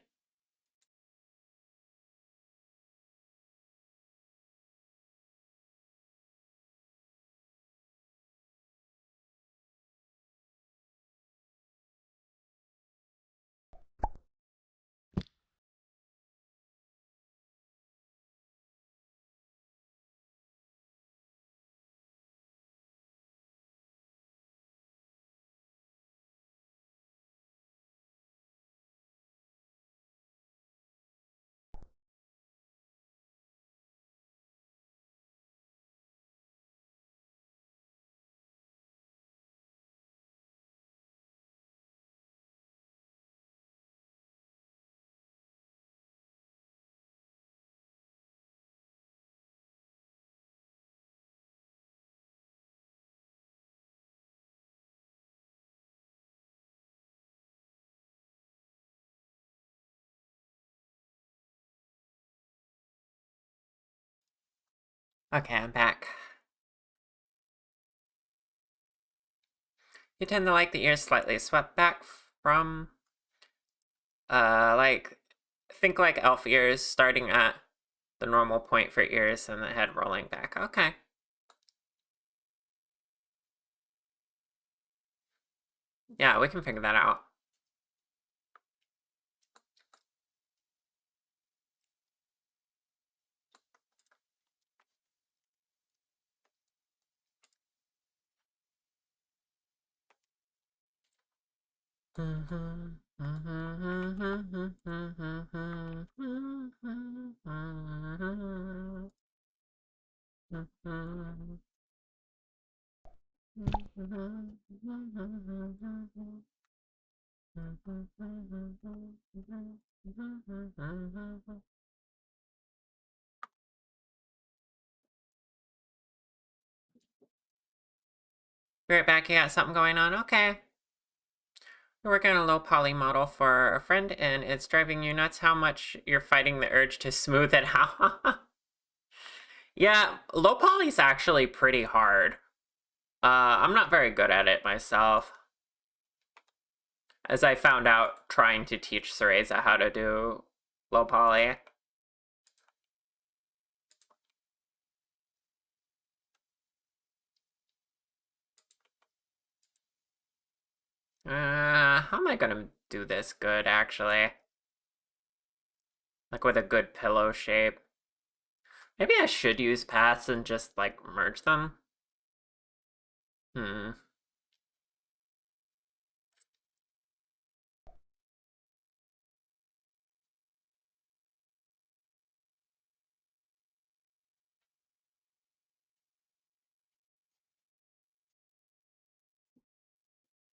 Okay, I'm back. You tend to like the ears slightly swept back from, think like elf ears, starting at the normal point for ears and the head rolling back. Okay. Yeah, we can figure that out. Be right back, you got something going on? Okay. We're working on a low poly model for a friend, and it's driving you nuts how much you're fighting the urge to smooth it out. Yeah, low poly's actually pretty hard. I'm not very good at it myself, as I found out trying to teach Cereza how to do low poly. How am I gonna do this good, actually? Like with a good pillow shape. Maybe I should use paths and just, like, merge them? Hmm.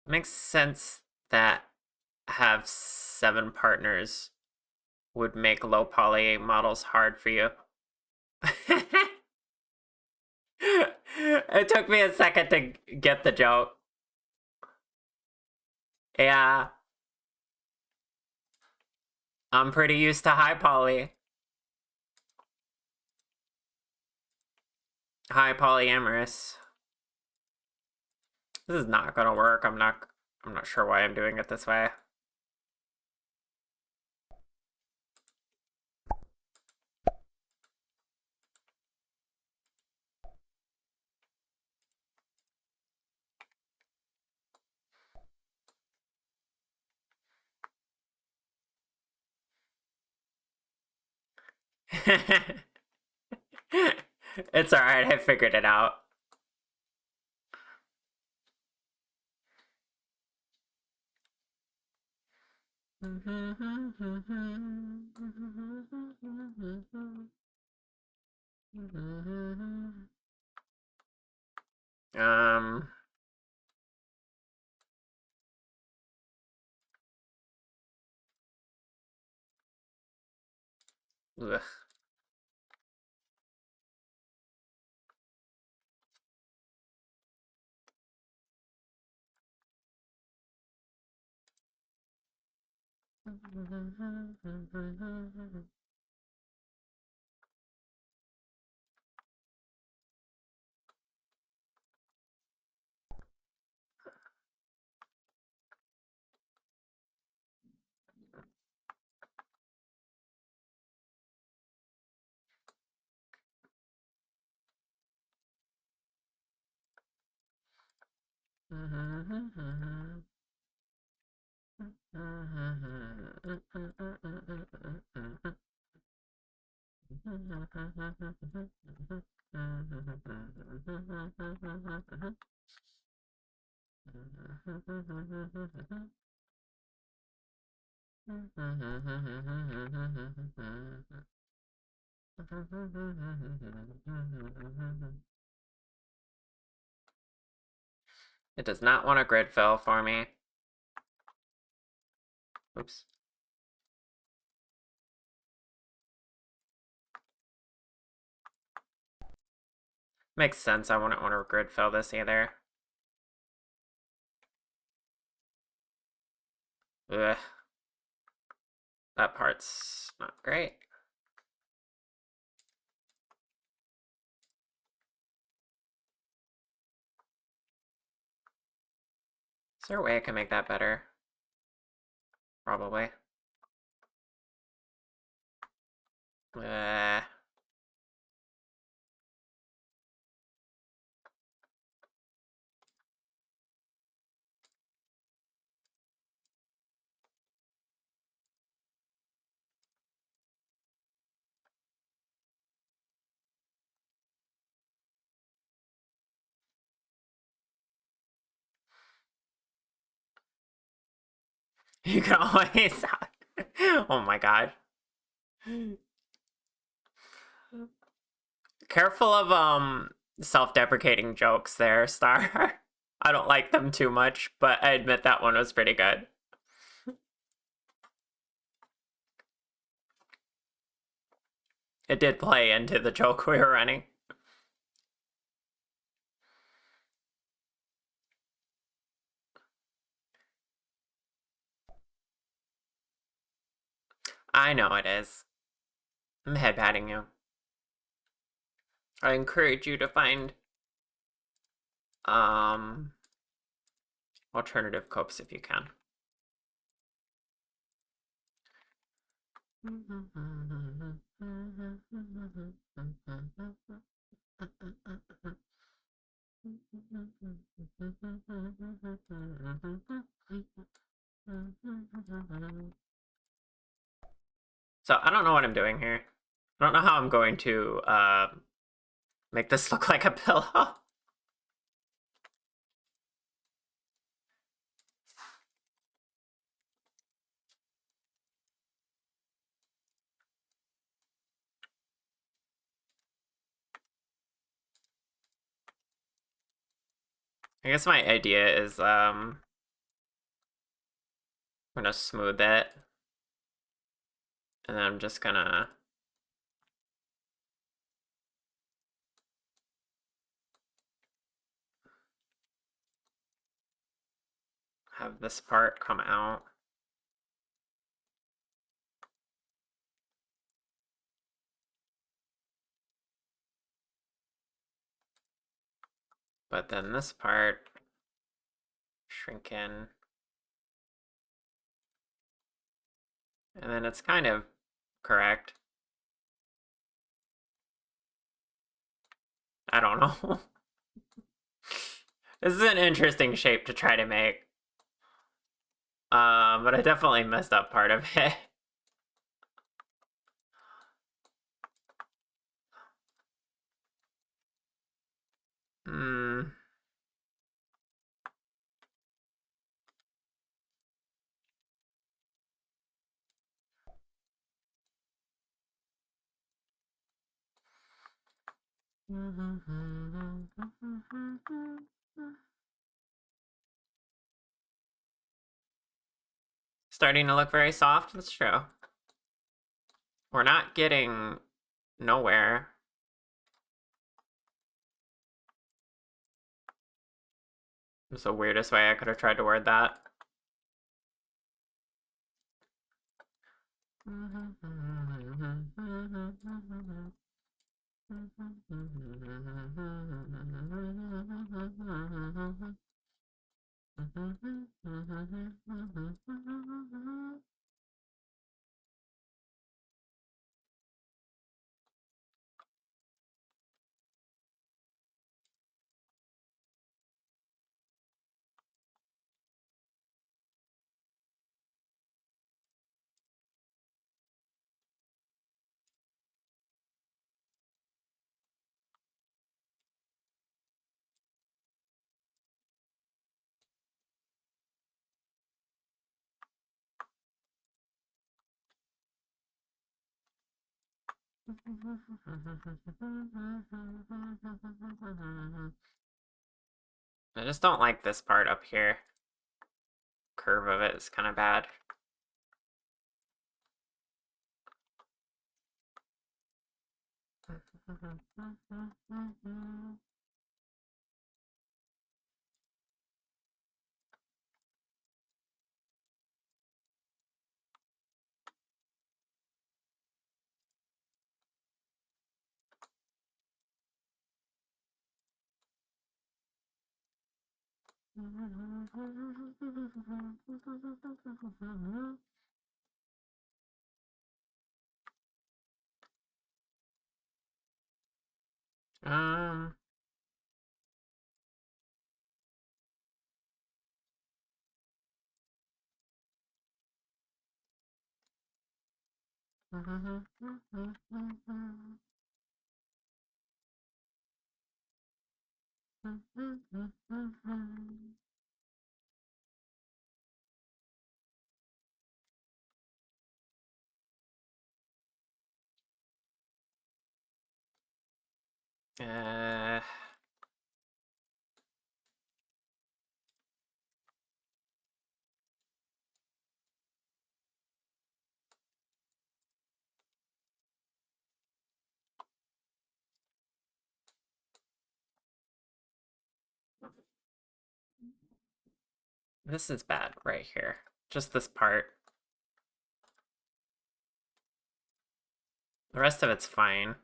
Makes sense that have 7 partners would make low poly models hard for you. It took me a second to get the joke. Yeah. I'm pretty used to high poly. High polyamorous. This is not gonna work. I'm not sure why I'm doing it this way. It's alright, I figured it out. Um. Ugh. It does not want a grid fill for me. Oops. Makes sense, I wouldn't want to grid fill this either. Ugh. That part's not great. Is there a way I can make that better? Probably. Uh, you can always. Oh my god. Careful of self-deprecating jokes there, Star. I don't like them too much, but I admit that one was pretty good. It did play into the joke we were running. I know it is. I'm head patting you. I encourage you to find alternative copes if you can. So I don't know what I'm doing here. I don't know how I'm going to make this look like a pillow. I guess my idea is I'm gonna smooth it, and then I'm just gonna have this part come out. But then this part shrink in. And then it's kind of correct. I don't know. This is an interesting shape to try to make. But I definitely messed up part of it. Hmm. Starting to look very soft, that's true. We're not getting nowhere. It's the weirdest way I could have tried to word that. I just don't like this part up here. Curve of it is kind of bad. Um. Uh, this is bad right here. Just this part. The rest of it's fine.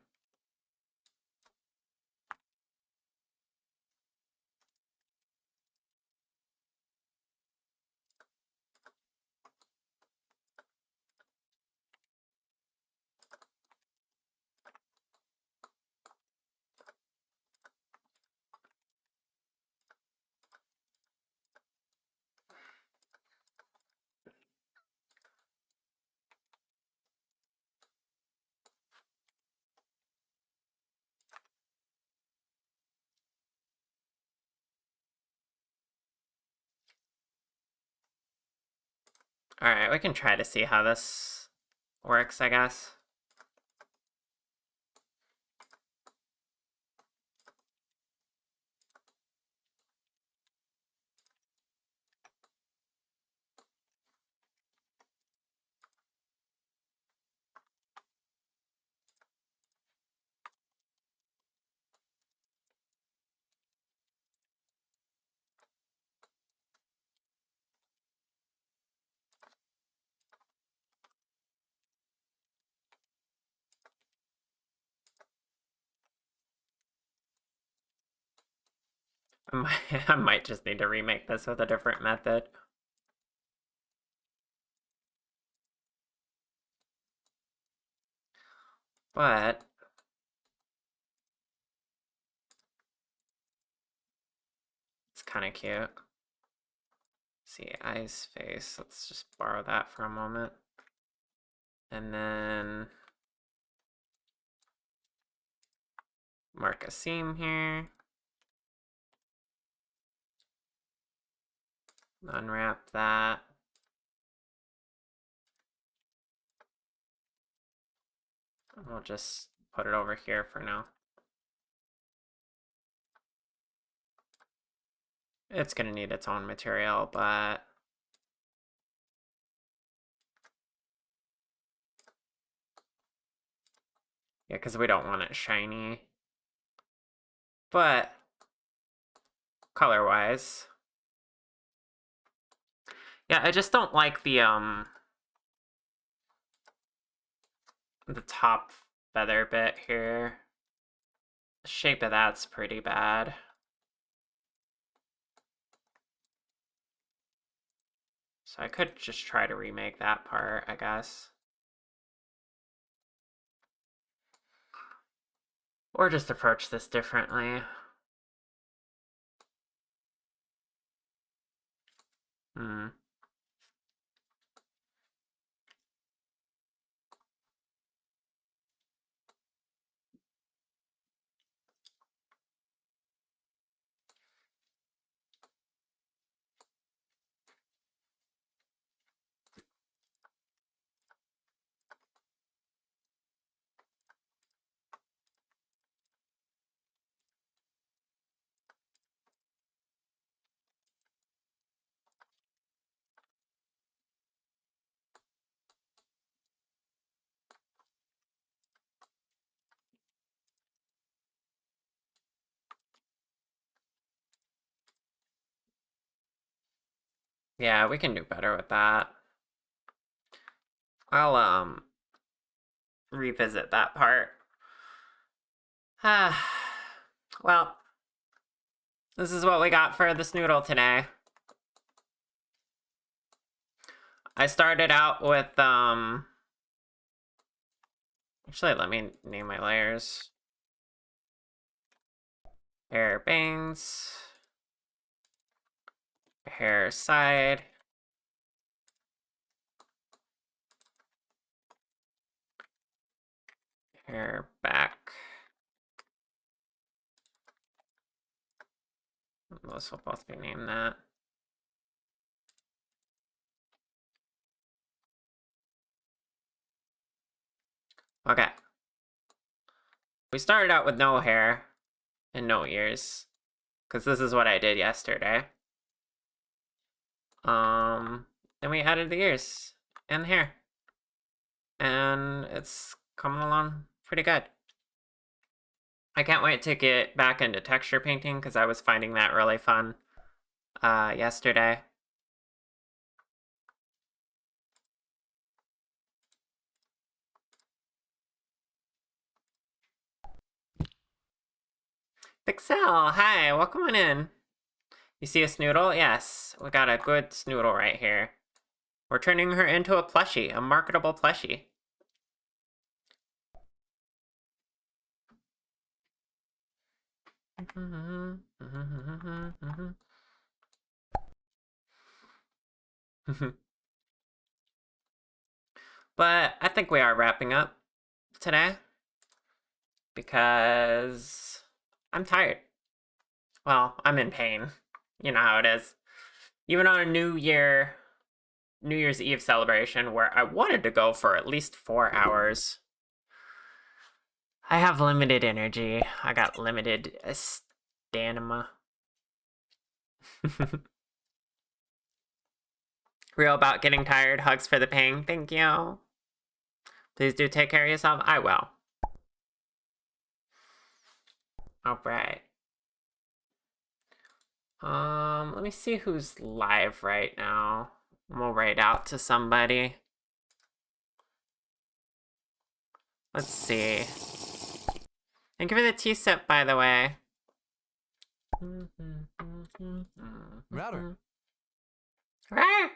Alright, we can try to see how this works, I guess. I might just need to remake this with a different method. But it's kind of cute. See, eyes, face. Let's just borrow that for a moment. And then mark a seam here. Unwrap that. We'll just put it over here for now. It's gonna need its own material, but yeah, because we don't want it shiny. But color-wise, yeah, I just don't like the top feather bit here. The shape of that's pretty bad. So I could just try to remake that part, I guess. Or just approach this differently. Hmm. Yeah, we can do better with that. I'll revisit that part. Well, This is what we got for the snoodle today. I started out with, actually, let me name my layers. Hair bangs. Hair side. Hair back. Those will both be named that. Okay. We started out with no hair and no ears, because this is what I did yesterday. Then we added the ears and the hair, and it's coming along pretty good. I can't wait to get back into texture painting because I was finding that really fun yesterday. Pixel, hi, welcome on in. You see a snoodle? Yes, we got a good snoodle right here. We're turning her into a plushie, a marketable plushie. But I think we are wrapping up today because I'm tired. Well, I'm in pain. You know how it is. Even on a New Year's Eve celebration where I wanted to go for at least 4 hours, I have limited energy. I got limited stamina. Real about getting tired. Hugs for the pain. Thank you. Please do take care of yourself. I will. All right. Let me see who's live right now. We'll write out to somebody. Let's see. Thank you for the tea sip, by the way. Router. Rawr.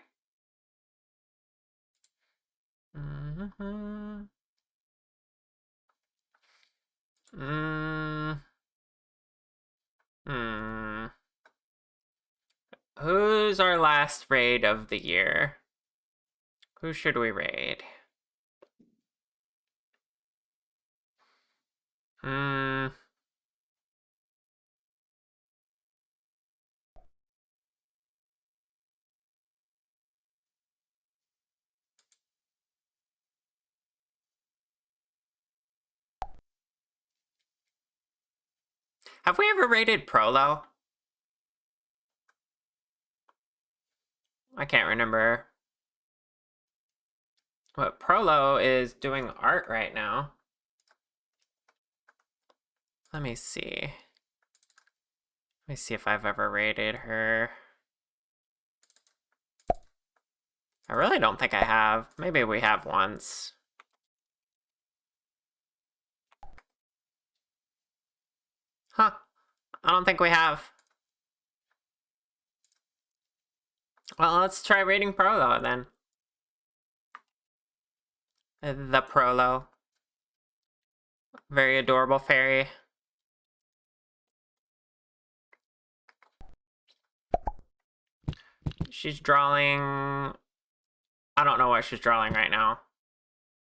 Who's our last raid of the year? Who should we raid? Have we ever raided Prolo? I can't remember. But Prolo is doing art right now. Let me see. Let me see if I've ever raided her. I really don't think I have. Maybe we have once. Huh. I don't think we have. Well, let's try raiding Prolo then. The Prolo. Very adorable fairy. She's drawing... I don't know what she's drawing right now.